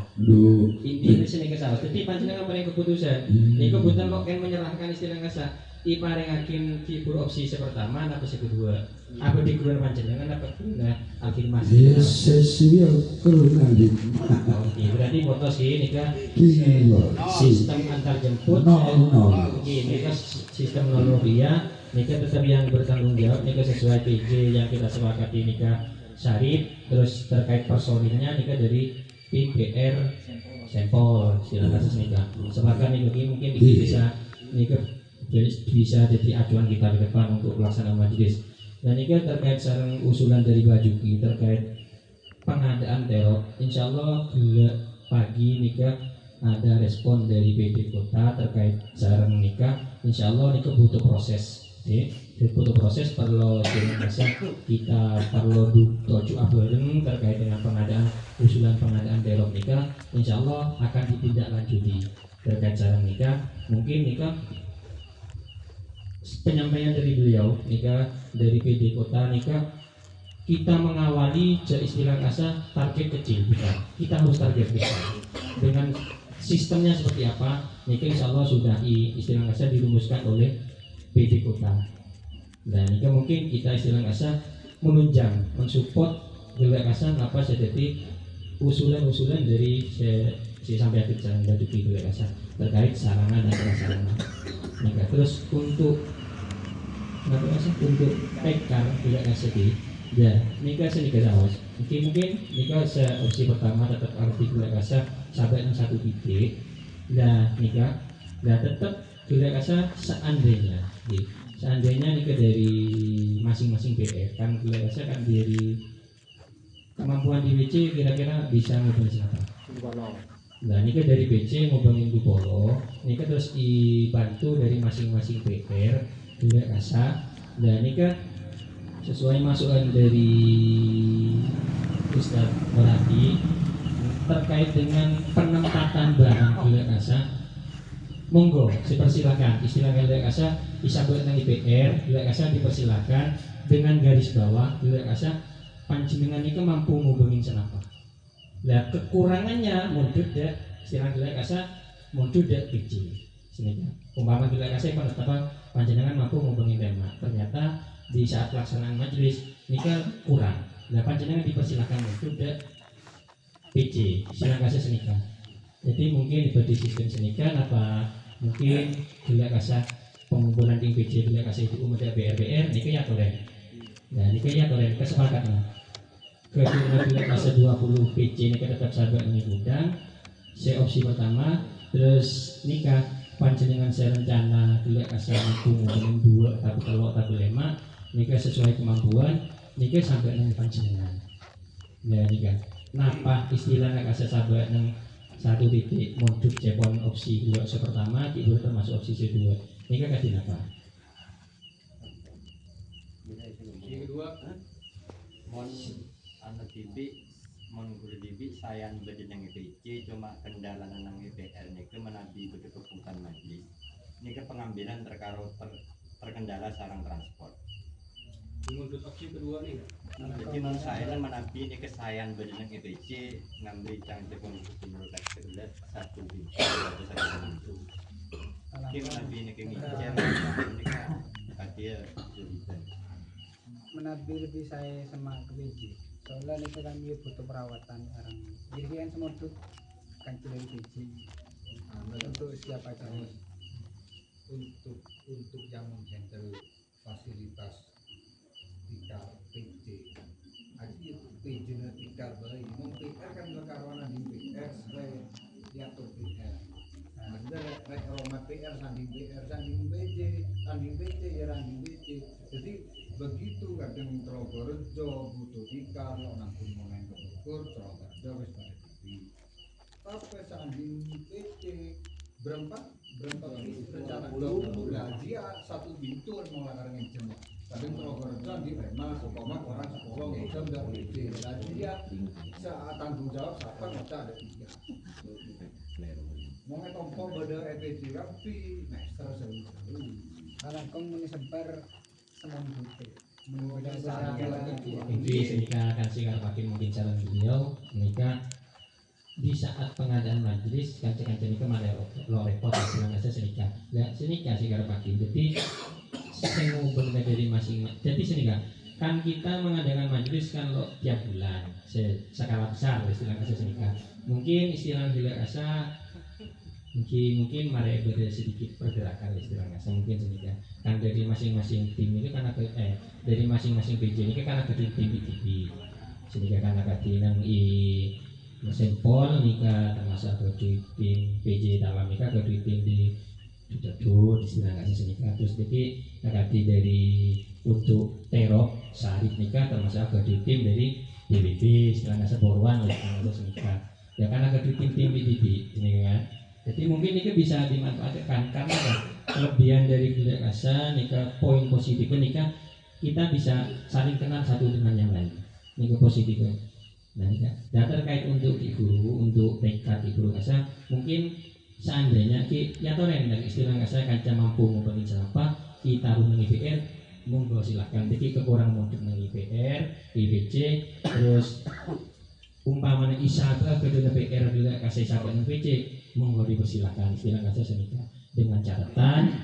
ini sini ke saus jadi panjenengan paling keputusan ini kebutuhan kok kan menyerahkan istilah ngasih ipareng aking figur opsi pertama apa kedua abadi guna panjenengan apa guna Alkitama sesi guna oke berarti foto sih ini kan sistem antar jemput ini kan sistem non rupiah ini kan tetap yang bertanggung jawab ini kan sesuai PJ yang kita sepakati ini kan Sarip terus terkait personilnya ini kan dari PBR sampel silakan kasus ini kan sepakat ini mungkin bisa ini kan bisa jadi acuan kita ke depan untuk pelaksanaan majelis dan ini kan terkait sarang usulan dari Bajuki terkait pengadaan teror insya Allah pagi nikah ada respon dari PD Kota terkait sarang nikah insya Allah nikah butuh proses butuh proses perlu kita perlu tujuh bareng terkait dengan pengadaan usulan pengadaan teror nikah insya Allah akan ditindaklanjuti terkait sarang nikah mungkin nikah penyampaian dari beliau nikah dari PD Kota nikah kita mengawali istilah kasa target kecil kita harus target besar dengan sistemnya seperti apa nikah insya Allah sudah istilah kasa dirumuskan oleh PD Kota dan nikah mungkin kita istilah kasa menunjang mensupport gerak kasa apa seperti usulan-usulan dari si sampai akhir jalan Bajuki gerak kasa terkait sarana dan prasarana nikah terus untuk untuk pekar gerak kasa ya, nikah sedikit awas. Mungkin nikah opsi pertama tetap harus digunakan kasa sampai yang satu titik. Nah nikah, tetap gula kasa seandainya nikah dari masing-masing PR kan gula kasa kan dari kemampuan di BC kira-kira bisa ngubungin siapa? Nah nikah dari BC ngubungin Dupolo, nikah terus dibantu dari masing-masing PR gula kasa. Dan nikah sesuai masukan dari Ustaz Berarti terkait dengan penempatan barang gula kasa monggo dipersilakan istilah gula kasa bisa dengan IPR gula kasa dipersilakan dengan garis bawah gula kasa panjenengan itu mampu ngubungin senapa nah kekurangannya mundur deh istilah gula kasa mundur deh kecil sini umpama gula kasa yang pada panjenengan mampu ngubungin tema ternyata di saat pelaksanaan majelis nikah kurang. Nah panjenengan dipersilakan untuk PC silakan kasih senikah. Jadi mungkin di sistem senikah apa mungkin gila kasih pengumpulan tim PC gila kasih itu umum BRBR nikah ya toren. Nah nikah ya toren kesepakatan. Kedua gila kasih 20 PC nikah tetap sahabat ini undang. Saya opsi pertama terus nikah panjenengan saya rencana gila kasih aku ngomongin 2 tapi kalau tapi 5 nikah sesuai kemampuan nikah sampai dengan panjenengan ya nikah napa istilahnya kasih sampai dengan satu titik modus cepon opsi 2 pertama itu termasuk opsi 2 nikah kasih apa yang kedua mon anak bibi mon guru bibi saya berdiri yang IPC cuma kendala nang IPR nikah menabi betul kebutuhan majelis nikah pengambilan terkendala sarang transport Menurut opsi kedua nih nggak? Jadi menurut saya lah menabi ini kesayangan badan EPC ngambil cang tepung menurut saya satu pintu atau satu pintu. Mungkin menabi ini kemincer ini kan dia kesulitan. Menabi lebih saya sama ke BJ. Soalnya ini kan dia butuh perawatan sekarang. Jadi kan semua tuh kan dari BJ. Untuk siapa aja. Untuk yang menghandle fasilitas tikar PJ aja PJ na tikar bayi mau PR kan berkaruan di PR supaya diatur PR ada rek aroma PR sanding PJ ya sanding PJ jadi begitu kadang Trogorejo butuh tikar lo nangkun momen kebukur Trogorejo wis pada tapi sanding PJ berempat rencana lah dia satu pintu mau lakarnya jam kadang Trogorejo di Remas umpama orang sekolah jam udah PJ jadi dia saat tanggung jawab siapa kita ada tiga mau ngetompo pada EPJ tapi master selalu Karena kamu sebar semua butuh. Jadi senika akan singkat makin mungkin saran beliau menika di saat pengadaan majelis kancing-kancing itu mana lo repot hasilnya saya senika sih karena makin jadi saya ngubah dari masing-masing jadi senika kan kita mengadakan majelis kan lo tiap bulan skala besar istilah kasa senika mungkin istilah kasa mungkin mari beda sedikit pergerakan istilah kasa mungkin senika kan dari masing-masing tim itu kan dari masing-masing PJ ini kan ada tim senika kan ada nang mesin pol nika termasuk ada di tim PJ dalam nika ada di tim di Jodoh istilah kasih senika terus jadi nakati dari untuk terok Sarif nika termasuk ada di tim dari DBB istilah kasih Borwan istilah senika ya kan ada di tim BDB ini kan jadi mungkin ini bisa dimanfaatkan karena kelebihan dari Budak Asa nika poin positifnya nika kita bisa saling kenal satu dengan yang lain nika positifnya. Nah, dan terkait untuk di guru, untuk tekad di guru Asa, mungkin seandainya ya toren dari istilah Asa kaca mampu ngomongin siapa, kita harus IPR, monggo silahkan. Jadi kekurangan untuk IPR, IPC, terus umpamanya isaba kedua PR juga kasih sahabat IPC, monggo dipersilahkan istilah Asa senika dengan catatan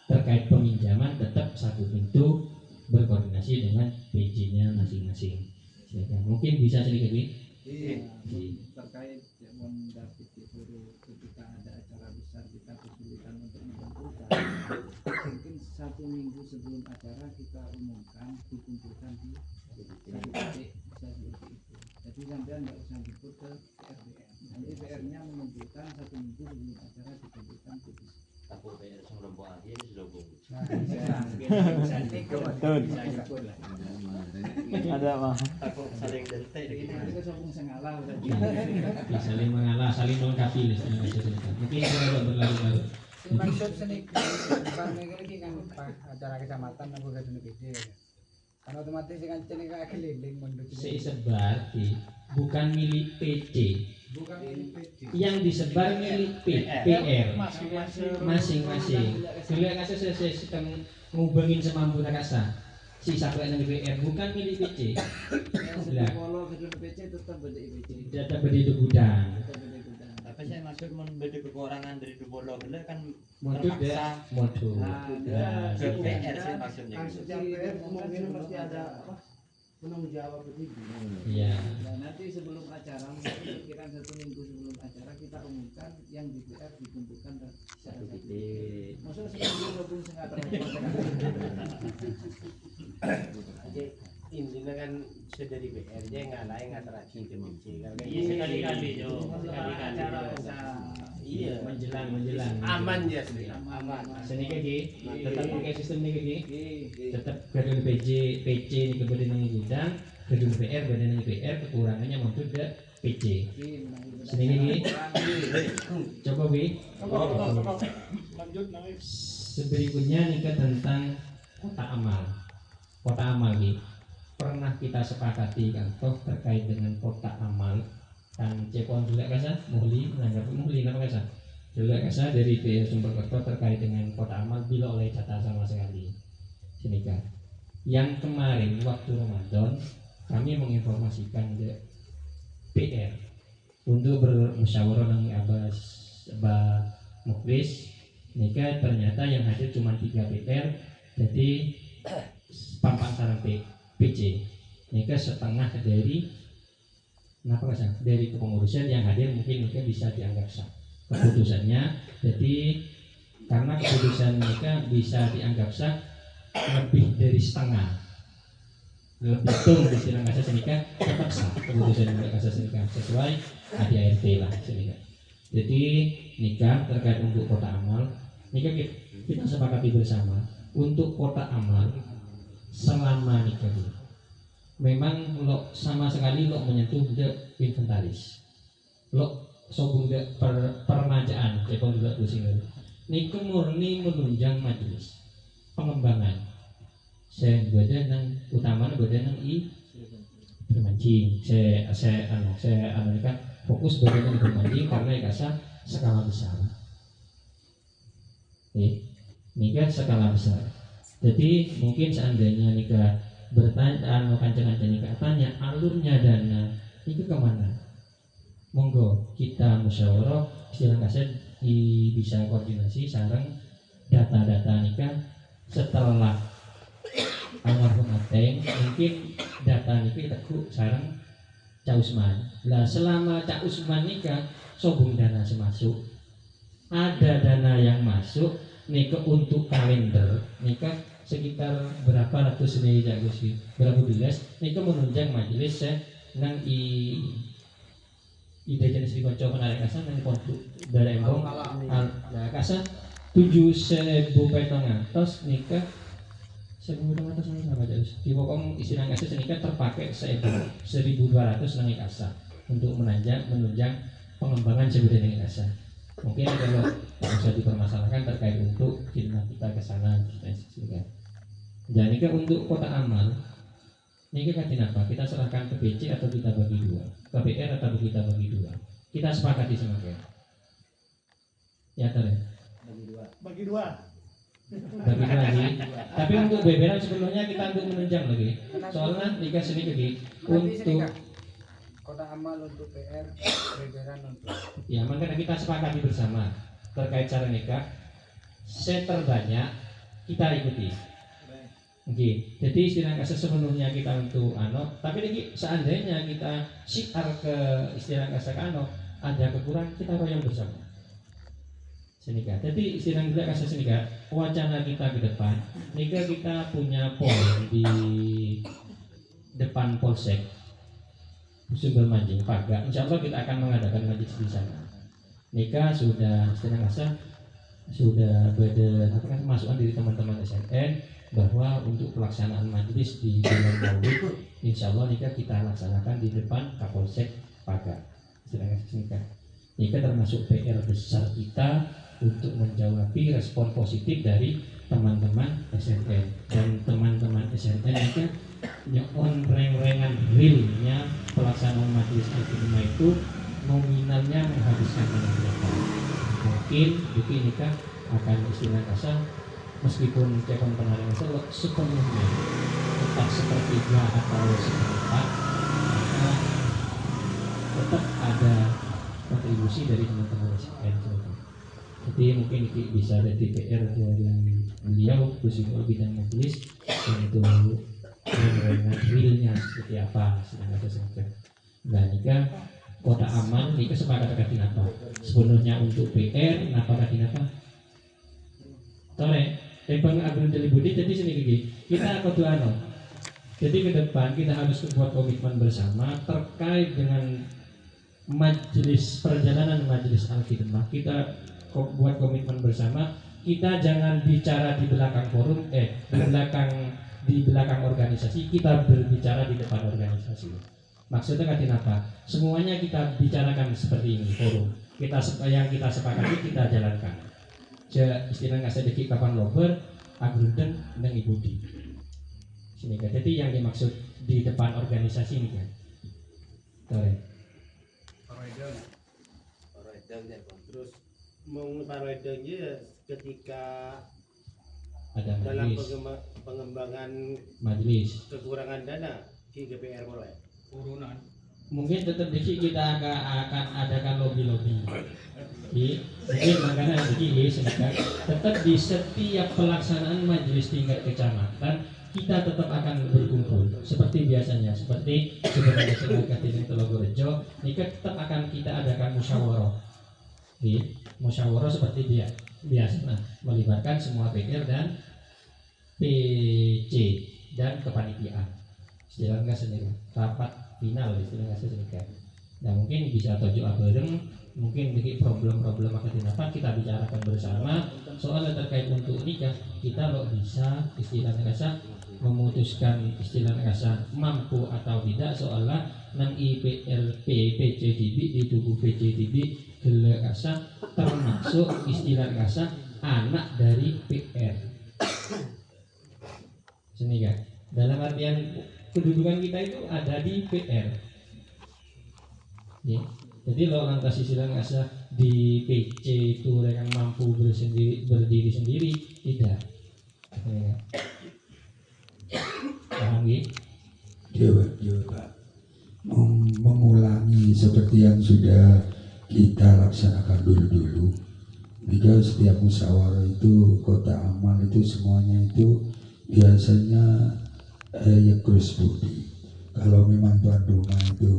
terkait peminjaman tetap satu pintu berkoordinasi dengan PJ-nya masing-masing. Mungkin bisa sedikit terkait yang David itu ketika ada acara besar kita kesulitan untuk mengumpulkan mungkin 1 minggu sebelum acara kita umumkan dikumpulkan di satu titik bisa seperti itu jadi sampai nggak usah jemput ke PRDM nanti PR-nya mengumpulkan 1 minggu sebelum acara dikumpulkan di Aku PR sebelum akhir sudah bungkus. Ada mah. Aku saling detek gitu. kita sambung sengalah saling mengalah, saling melengkapi mungkin kalau berlalu-lalu. Maksud seni bukan lagi kan acara kecamatan aku gak dunia gede kan otomatis kan cene kayak keliling menuju Sebar bukan milik PC bukan yang disebar milik PR masing-masing bila kasih saya sedang ngubengin semampu kasa si sampai dengan PR bukan milik PC kalau gedung PC tetap beda IPC data berdiri gudang Apa saya maksud membeda kekurangan dari Dubolo kan modul modul ke PR sih maksudnya. Kan setiap PR kemungkinan pasti ada apa penanggung jawab begitu. iya nah, nanti sebelum acara mungkin kira 1 minggu sebelum acara kita umumkan yang di PR dikumpulkan satu titik maksudnya sebelum gabung sengaja intinya kan sedari PR nya ngalahin ngaterakin ke MC kan Iya sekali-kali Jo, sekali-kali. iya menjelang aman ya sih aman senika ki tetap pakai sistem niki ki tetap gedung PC ini kemudian nang gudang gedung PR badan PR kekurangannya maksud ke PC senika ki coba ki lanjut naik berikutnya nika tentang kota amal ki pernah kita sepakati kan toh terkait dengan kota amal kan cepon juga kasa muhli menganggap muhli nama kasa juga kasa dari PR Sumberkerto terkait dengan kota amal bila oleh data sama sekali senika yang kemarin waktu Ramadan kami menginformasikan ke PR untuk bermusyawarah dengan Abbas Muklis. Nika ternyata yang hadir cuma 3 PR, jadi pampang sarang PC. Nika setengah dari dari kepengurusan yang hadir, mungkin Nika bisa dianggap sah keputusannya. Jadi karena keputusan Nika bisa dianggap sah lebih dari setengah, lebih tung di sidang kasasi nikah tetap sah keputusan kasasi nikah sesuai ADART lah nikah. Jadi nikah terkait untuk kota amal, nikah kita sepakati bersama untuk kota amal selama nikah ini memang lo sama sekali lo menyentuh the inventaris, lo sobung the permajaan, cepon juga pusing nikah murni menunjang majelis pengembangan. Saya beda nang utama beda nang bermancing. Saya kan fokus beda nang bermancing karena ikasa skala besar. Nikah skala besar. Jadi mungkin seandainya nikah bertanya, kancing-kancing nikah tanya alurnya dana itu kemana? Monggo kita musyawarah, istilah kaset bisa koordinasi sareng data-data nikah setelah almarhum Ateng, mungkin data niku teku sareng Cak Usman. Lah selama Cak Usman nikah sobung dana semasuk, ada dana yang masuk nikah untuk kalender nikah sekitar berapa ratus nih Cak Gusti, berapa belas nikah menunjang majelis nang ide jenis dikonco menarik kasa nang konflik dari embong al kasa 7.000 petong atas nikah 1.000 atas nang apa jelas di pokok istilah kasa nikah terpakai 1.200 nang kasa untuk menunjang pengembangan sebuah nang kasa. Mungkin kalau bisa dipermasalahkan terkait untuk kita ke sana dan ini untuk kota amal ini apa? Kita serahkan ke PC atau kita bagi dua, ke PR atau kita bagi dua, kita sepakati semuanya ya tadi bagi dua lagi. Tapi untuk beberan sebelumnya kita untuk menunjang lagi soalnya nikah sini lagi untuk kota amal untuk PR, beberan untuk ya, makanya kita sepakati bersama terkait cara nikah set terbanyak kita ikuti. Oke, jadi istilah kasih sepenuhnya kita untuk tapi ini seandainya kita syiar ke istilah kasih ada kekurangan kita royong bersama senikah. Jadi istilah kita kasih senikah wacana kita ke depan nikah kita punya poin di depan polsek Sumber Mancing Paga. Insya Allah kita akan mengadakan majelis di sana. Nikah sudah istilah kasih sudah masukan dari teman-teman SNN bahwa untuk pelaksanaan majelis di bulan Maulid insya Allah nikah kita laksanakan di depan Kapolsek Paga. Nikah termasuk PR besar kita untuk menjawabi respon positif dari teman-teman SNN dan teman-teman SNN nikah nyokon reng-rengan realnya pelaksanaan majelis al-Qur'an itu nominalnya menghabiskan berapa. Mungkin nikah akan istilah kasar meskipun cekon penarian itu sepenuhnya tetap sepertiga atau seperempat, maka tetap ada kontribusi dari teman-teman SN. Jadi mungkin bisa ada PR dari beliau khususnya bidang majelis untuk realnya seperti apa sedang ada saja. Dan nikah kota aman nikah sepakat katin apa sepenuhnya untuk PR apa katin apa tore Bang Abdul Budi. Jadi sini gini kita kudu jadi ke depan kita harus buat komitmen bersama terkait dengan majelis perjalanan majelis al-khidmah. Kita buat komitmen bersama, kita jangan bicara di belakang forum di belakang organisasi, kita berbicara di depan organisasi. Maksudnya apa? Semuanya kita bicarakan seperti ini forum. Yang kita sepakati kita jalankan. Istilah nggak sedikit kapan lober, agruden dan ibudi. Sini kan. Jadi yang dimaksud di depan organisasi ini kan. Terus mau paroidenya ketika ada dalam majelis, pengembangan majelis. kekurangan dana IGPR mulai urunan Mungkin tetap di sini kita akan adakan lobby-lobby. Mungkin makanya begini sebentar, tetap di setiap pelaksanaan majelis tingkat kecamatan kita tetap akan berkumpul seperti biasanya, seperti sebenarnya masyarakat di Telogorejo, ini tetap akan kita adakan musyawarah. Musyawarah seperti biasa, melibatkan semua PR dan PC dan kepanitiaan. Istilahnya sendiri rapat final istilahnya sendiri. Nah mungkin bisa tujuh bareng, mungkin bikin problem-problem apa kita bicarakan bersama soal terkait untuk nikah kita lo bisa istilahnya rasa memutuskan istilahnya rasa mampu atau tidak soalnya nang IPRP PCTB di tubuh PCTB gelak rasa termasuk istilah rasa anak dari PR sini kan dalam artian kedudukan kita itu ada di PR ya. Jadi lo lantas istilah rasa di PC itu yang mampu berdiri sendiri tidak ya. Paham ya? Coba mengulangi seperti yang sudah kita laksanakan dulu. Jika setiap musyawarah itu kota amal itu semuanya itu biasanya ya Krus Budi. Kalau memang tuan rumah itu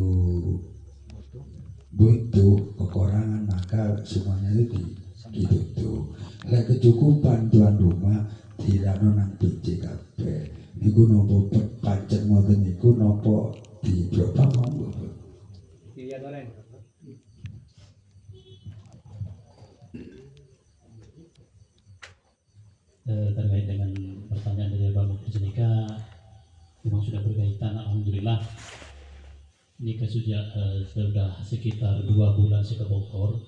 butuh kekurangan maka semuanya itu ditutup. Kecukupan tuan rumah tidak nonang PCKP. Niku nopo pajak ngoten niku nopo di berapa monggo. iya Dolen. Terkait dengan pertanyaan dari Bapak Presnika memang sudah berkaitan. Alhamdulillah nikah sudah sekitar 2 bulan saya ke Bogor.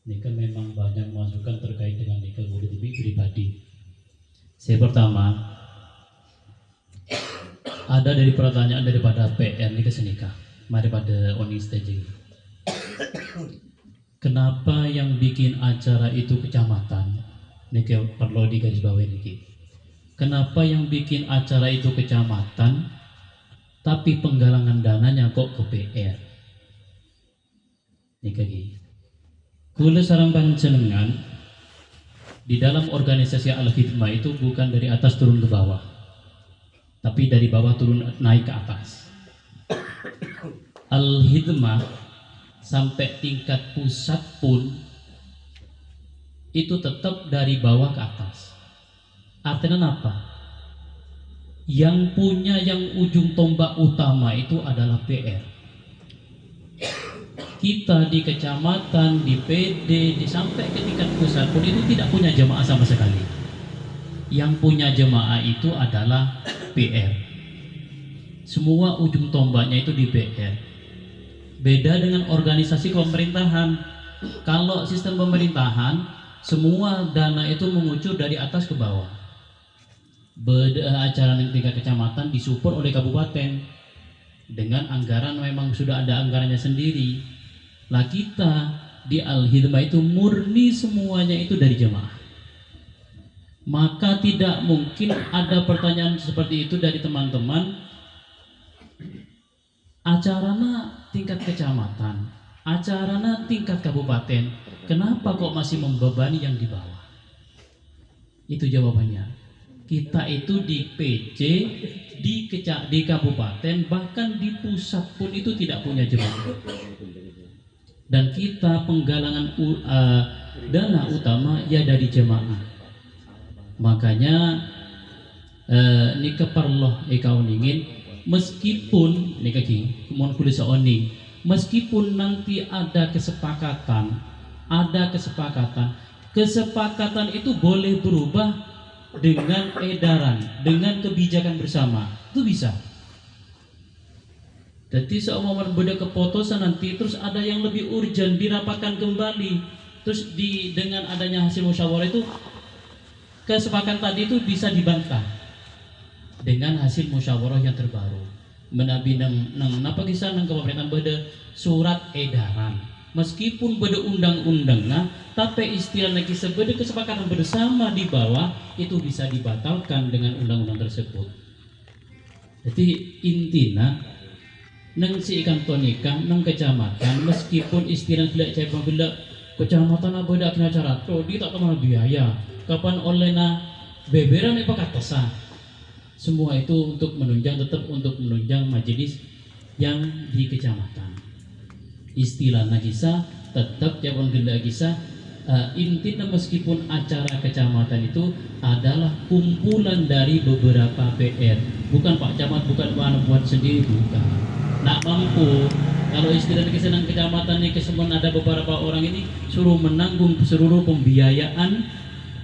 Nikah memang banyak masukan terkait dengan nikah pribadi. Saya pertama ada dari pertanyaan daripada PR nikah senikah daripada Oning Stage. Kenapa yang bikin acara itu kecamatan? Nikah perlu digarisbawahi niki. Kenapa yang bikin acara itu kecamatan tapi penggalangan dananya kok ke PR? Nikah gini. Kula sareng panjenengan di dalam organisasi Al-Hidmah itu bukan dari atas turun ke bawah, tapi dari bawah turun naik ke atas. Al-Hidmah sampai tingkat pusat pun itu tetap dari bawah ke atas. Artinya apa? Yang punya yang ujung tombak utama itu adalah PR. Kita di kecamatan, di PD, sampai ke tingkat pusat pun itu tidak punya jemaah sama sekali. Yang punya jemaah itu adalah PR. Semua ujung tombaknya itu di PR. Beda dengan organisasi pemerintahan. Kalau sistem pemerintahan, semua dana itu mengucur dari atas ke bawah. Acara tingkat kecamatan disupport oleh kabupaten dengan anggaran memang sudah ada anggarannya sendiri. Lah kita di Al-Hidmah itu murni semuanya itu dari jemaah. Maka tidak mungkin ada pertanyaan seperti itu dari teman-teman. Acarana tingkat kecamatan, acarana tingkat kabupaten, kenapa kok masih membebani yang di bawah? Itu jawabannya. Kita itu di PC, di kabupaten, bahkan di pusat pun itu tidak punya jemaah. Dan kita penggalangan dana utama ya dari jemaah. Makanya ini keperloh kau ingin meskipun ini kaki mohon kulis oning meskipun nanti ada kesepakatan itu boleh berubah dengan edaran, dengan kebijakan bersama, itu bisa. Jadi seumpama beda keputusan nanti terus ada yang lebih urgent dirapatkan kembali, terus dengan adanya hasil musyawarah itu kesepakatan tadi itu bisa dibantah dengan hasil musyawarah yang terbaru. Menabi nang napa kisah nang kepemerintahan beda surat edaran. meskipun beda undang-undangnya, tapi istilahnya kisah beda kesepakatan bersama di bawah itu bisa dibatalkan dengan undang-undang tersebut. Jadi intinya nang si ikan tonika nang kecamatan meskipun istilah tidak cek bila kecamatan apa ada kena cara di tak tahu biaya kapan olehna beberan apa kata sah semua itu untuk menunjang tetap untuk menunjang majelis yang di kecamatan istilahnya kisah tetap jangan genda kisah intinya meskipun acara kecamatan itu adalah kumpulan dari beberapa PR bukan Pak Camat bukan buat sendiri bukan nak mampu kalau istilah kesenang kecamatan ini kesemua ada beberapa orang ini suruh menanggung seluruh pembiayaan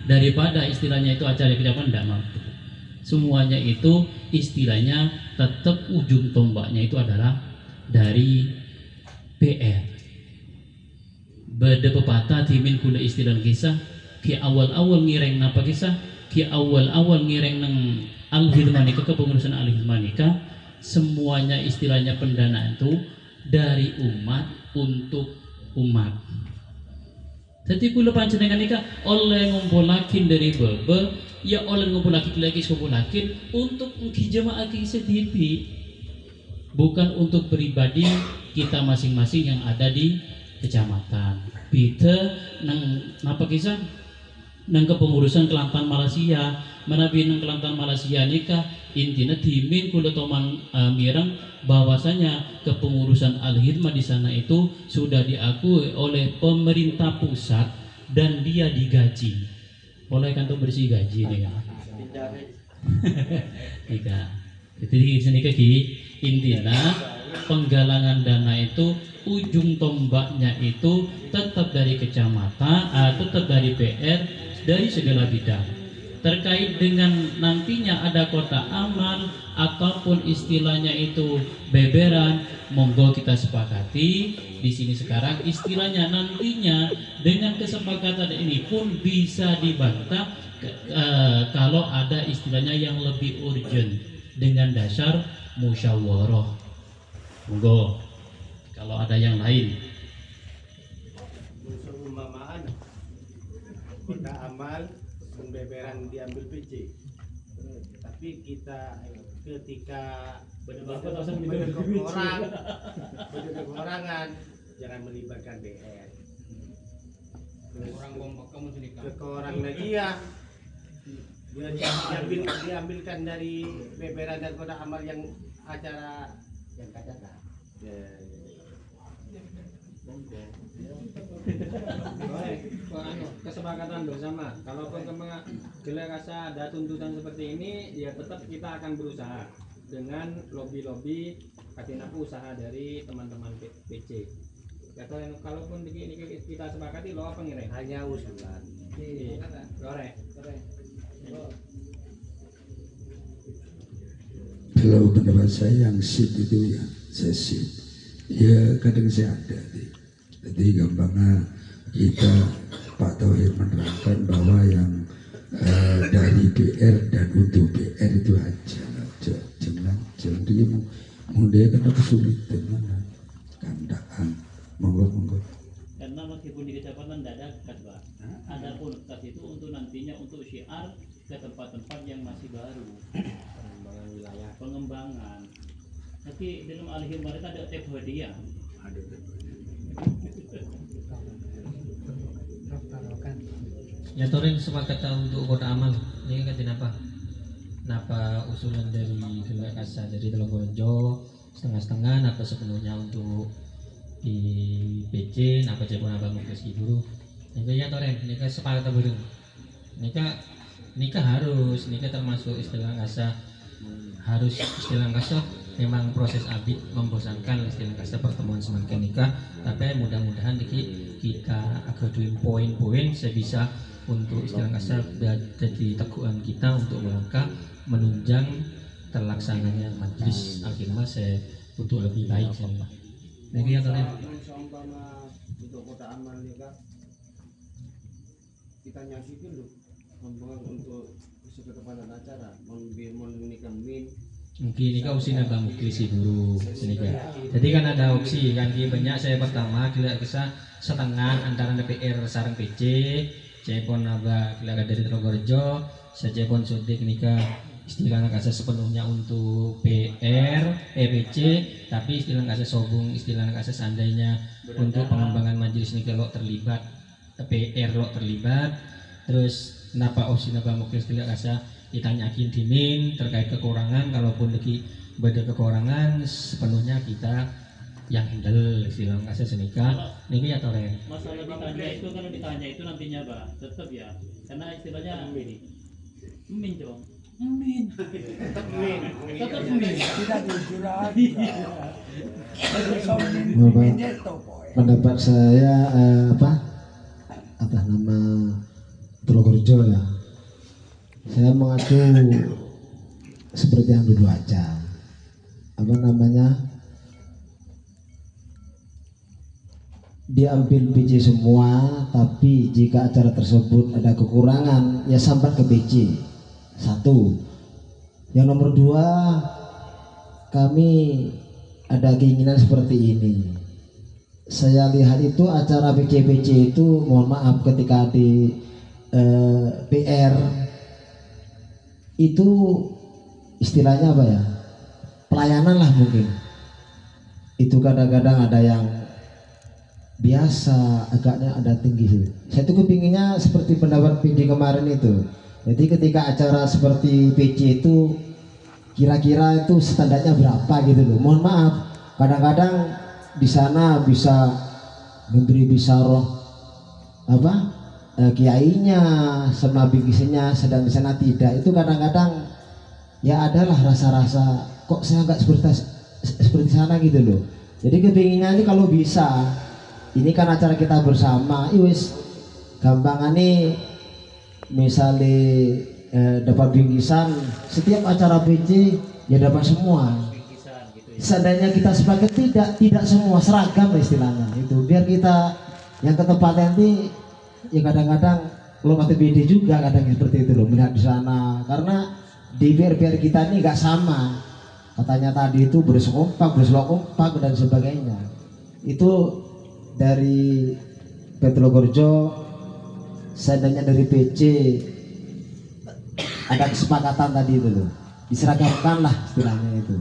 daripada istilahnya itu acara kecamatan tidak mampu semuanya itu istilahnya tetap ujung tombaknya itu adalah dari PR beda pepatah timin kula istilah kisah ki awal-awal ngireng napa kisah ki awal-awal ngireng nang al-hidmanika kepengurusan al-hidmanika semuanya istilahnya pendanaan itu dari umat untuk umat. Jadi kula panjenengan nika oleh ngumpulakin dari bebe ya oleh ngumpulakin lagi untuk jemaah sendiri bukan untuk pribadi kita masing-masing yang ada di kecamatan. Beda nang napa kisah nang kepengurusan Kelantan Malaysia menabi nang Kelantan Malaysia nikah intinya dimin kula toman mirang bahwasanya kepengurusan al-hidmah di sana itu sudah diakui oleh pemerintah pusat dan dia digaji oleh kantor bersih gaji nih ya. Nika. Jadi di sini intinya penggalangan dana itu ujung tombaknya itu tetap dari kecamatan, tetap dari PR, dari segala bidang. Terkait dengan nantinya ada kota amal ataupun istilahnya itu beberan, monggo kita sepakati di sini sekarang istilahnya nantinya dengan kesepakatan ini pun bisa dibantah kalau ada istilahnya yang lebih urgent dengan dasar musyawarah. Monggo kalau ada yang lain. Umpamakan kota amal pembeberan diambil PJ, tapi kita ketika kekurangan jangan melibatkan BR. Kekurang lagi ya diambilkan dari beberan dan kota amal yang acara yang katakan. Kesepakatan bersama. Kalau gila rasa ada tuntutan seperti ini, ya tetap kita akan berusaha dengan lobby usaha dari teman-teman PC. Kalaupun ini kita sepakati, lo apa ngiring? Hanya usulan. Korek. Kalau pendapat saya yang sip itu ya saya sip. Ya kadang saya ada. Jadi gampangnya kita Pak Tauhid menerangkan bahwa yang dari PR dan untuk PR itu aja jangan dia mau dia kena kesulitan mana kandaan monggo karena meskipun di kecamatan tidak ada kas Pak ada pun kas itu untuk nantinya untuk syiar ke tempat-tempat yang masih baru pengembangan wilayah pengembangan tapi dalam alih mereka ada hadiah Ya Torin sepakat untuk kota amal. Ini kan kenapa usulan dari Gila Kasa dari Telonggonjo setengah-setengah, napa sepenuhnya untuk di PC, napa cepon abang meski dulu. Ini ya Torin, ini kan sepakat bareng. Nikah harus, nikah termasuk istilah Kasa harus istilah Kasa memang proses abid membosankan istilah Kasa pertemuan semakin nikah, tapi mudah-mudahan kita agaduin poin-poin sebisa untuk istilah kasar jadi teguhan kita untuk melangkah menunjang terlaksananya majelis akhirnya saya untuk lebih baik saya. Jadi ya kalian seumpama untuk kota amal nikah kita nyasihin loh untuk ketepatan acara menikah min Mungkin ini kau usina bang mukli si guru senika. Jadi kan ada opsi kan ki banyak saya pertama kira kisah setengah antara DPR sarang PC, saya pun naga kira dari Trogorejo, saya pun sudik nika istilahnya kasih sepenuhnya untuk PC, tapi istilahnya kasih sobung, istilahnya kasih seandainya untuk pengembangan majelis nika lo terlibat, PR lo terlibat, terus kenapa opsi naga mukli kira kasih ditanyakin dimin terkait kekurangan, kalaupun lagi beda kekurangan sepenuhnya kita yang handle istilahnya kasih senika niki ya toren. Masalah ditanya itu, kalau ditanya itu nantinya Pak tetap ya, karena istilahnya min dong, min tetap min, Tidak jujur aja. Pendapat saya atas nama Trogorejo ya, saya mengacu seperti yang dulu aja, diambil PJ semua, tapi jika acara tersebut ada kekurangan ya sambat ke PJ. Satu. Yang nomor dua, kami ada keinginan seperti ini. Saya lihat itu acara PJ itu, mohon maaf, ketika di PR itu istilahnya apa ya, pelayanan lah mungkin. Itu kadang-kadang ada yang biasa, agaknya ada tinggi sih. Saya tuh kepinginnya seperti pendapat PD kemarin itu. Jadi ketika acara seperti PJ itu kira-kira itu standarnya berapa gitu loh. Mohon maaf, kadang-kadang di sana bisa memberi bisaroh kiainya sama bingkisnya, sedang di sana tidak. Itu kadang-kadang ya adalah rasa-rasa kok saya nggak seperti sana gitu loh. Jadi kepinginnya ini kalau bisa, ini kan acara kita bersama, iwis gampangan nih misalnya dapat bingkisan setiap acara PJ ya dapat semua. Seandainya kita sepakat tidak semua seragam istilahnya itu, biar kita yang ke tempat nanti ya kadang-kadang kalau kata BD juga kadang seperti itu loh, melihat di sana karena di biar kita ini nggak sama, katanya tadi itu berselok kompak dan sebagainya. Itu dari Trogorejo, seandainya dari PC ada kesepakatan tadi itu loh, diseragamkan lah istilahnya itu.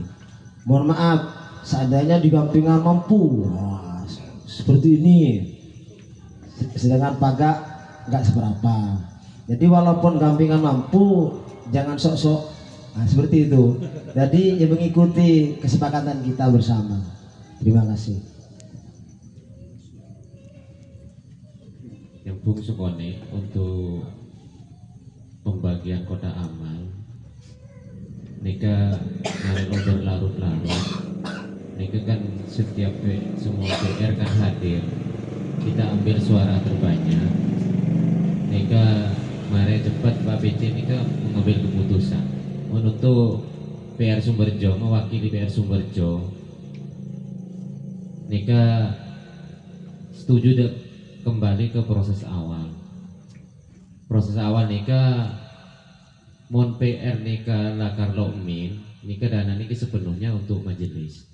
Mohon maaf, seandainya di gampingan mampu, wah, seperti ini, sedangkan pagak nggak seberapa. Jadi walaupun gampingan mampu, jangan sok-sok, nah, seperti itu. Jadi ya mengikuti kesepakatan kita bersama. Terima kasih. Yang Bung Sukone untuk pembagian kota amal nika ngarelo berlarut-larut, nika kan setiap semua PR kan hadir, kita ambil suara terbanyak, nika mari cepat Pak PC nika mengambil keputusan untuk PR Sumberjo, mewakili PR Sumberjo, nika setuju kembali ke proses awal. Proses awal nika mon PR nika lakar min nika dana nika sepenuhnya untuk majelis.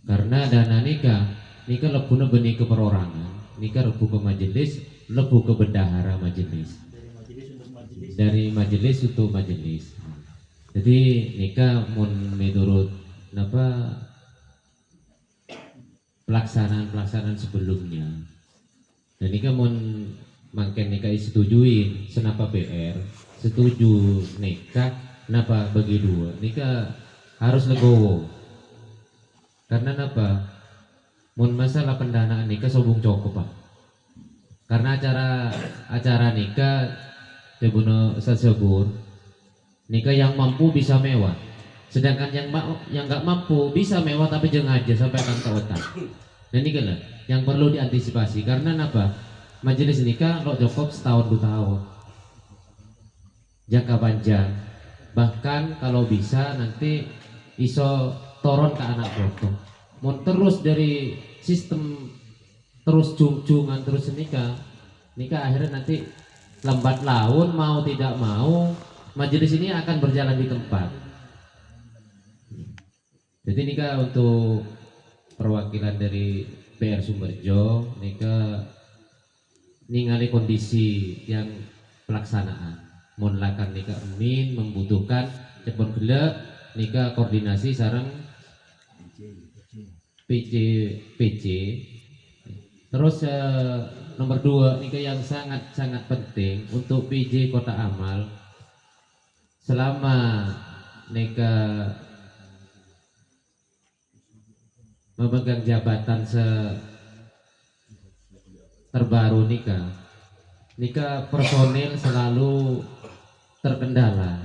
Karena dana nika lebuna benih ke perorangan, nika lebu ke majelis, lebu ke bendahara majelis. Dari majelis untuk majelis. Jadi nika mon menurut pelaksanaan sebelumnya. Dan nika mon mangken nika setujuin senapa PR setuju nika napa bagi dua nika harus legowo karena napa mun masalah pendanaan nika sobung cukup Pak, karena acara nika tebuno sasebur nika yang mampu bisa mewah, sedangkan yang nggak mampu bisa mewah tapi jangan aja sampai kanta otak. Dan nika lah yang perlu diantisipasi karena napa majelis nikah lo cukup setahun 2 tahun jangka panjang, bahkan kalau bisa nanti iso turun ke anak foto mau terus dari sistem terus jung-jungan terus nikah akhirnya nanti lambat laun mau tidak mau majelis ini akan berjalan di tempat. Jadi nika untuk perwakilan dari PR Sumberjo nika ningali kondisi yang pelaksanaan. Munlakan nika Emin membutuhkan cepon gelek nika koordinasi sareng PJ. Terus nomor 2 nika yang sangat penting untuk PJ Kota Amal selama nika memegang jabatan terbaru nika personil selalu terkendala.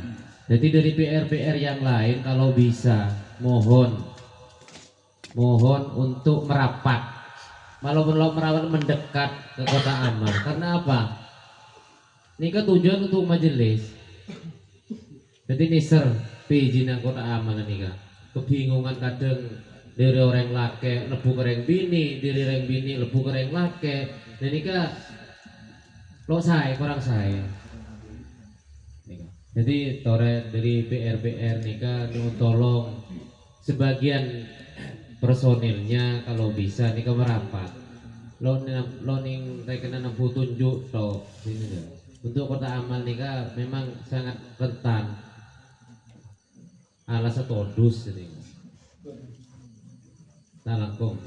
Jadi dari PR yang lain kalau bisa mohon untuk merapat, walaupun merapat mendekat ke Kota Amal. Karena apa? Nika tujuan untuk majelis. Jadi niser PJ nang Kota Amal nika kebingungan kadang dari orang lake lebu kereng bini, dari orang bini lebu kereng lake. Dan nika lo saya kurang saya. Jadi tore dari PR nika nyuwun tolong sebagian personilnya kalau bisa nika merapat. Lo ning rekenan nempuh tunjuk to sini ya. Untuk Kota Amal nika memang sangat rentan. Alas todus ini. Nah langkung.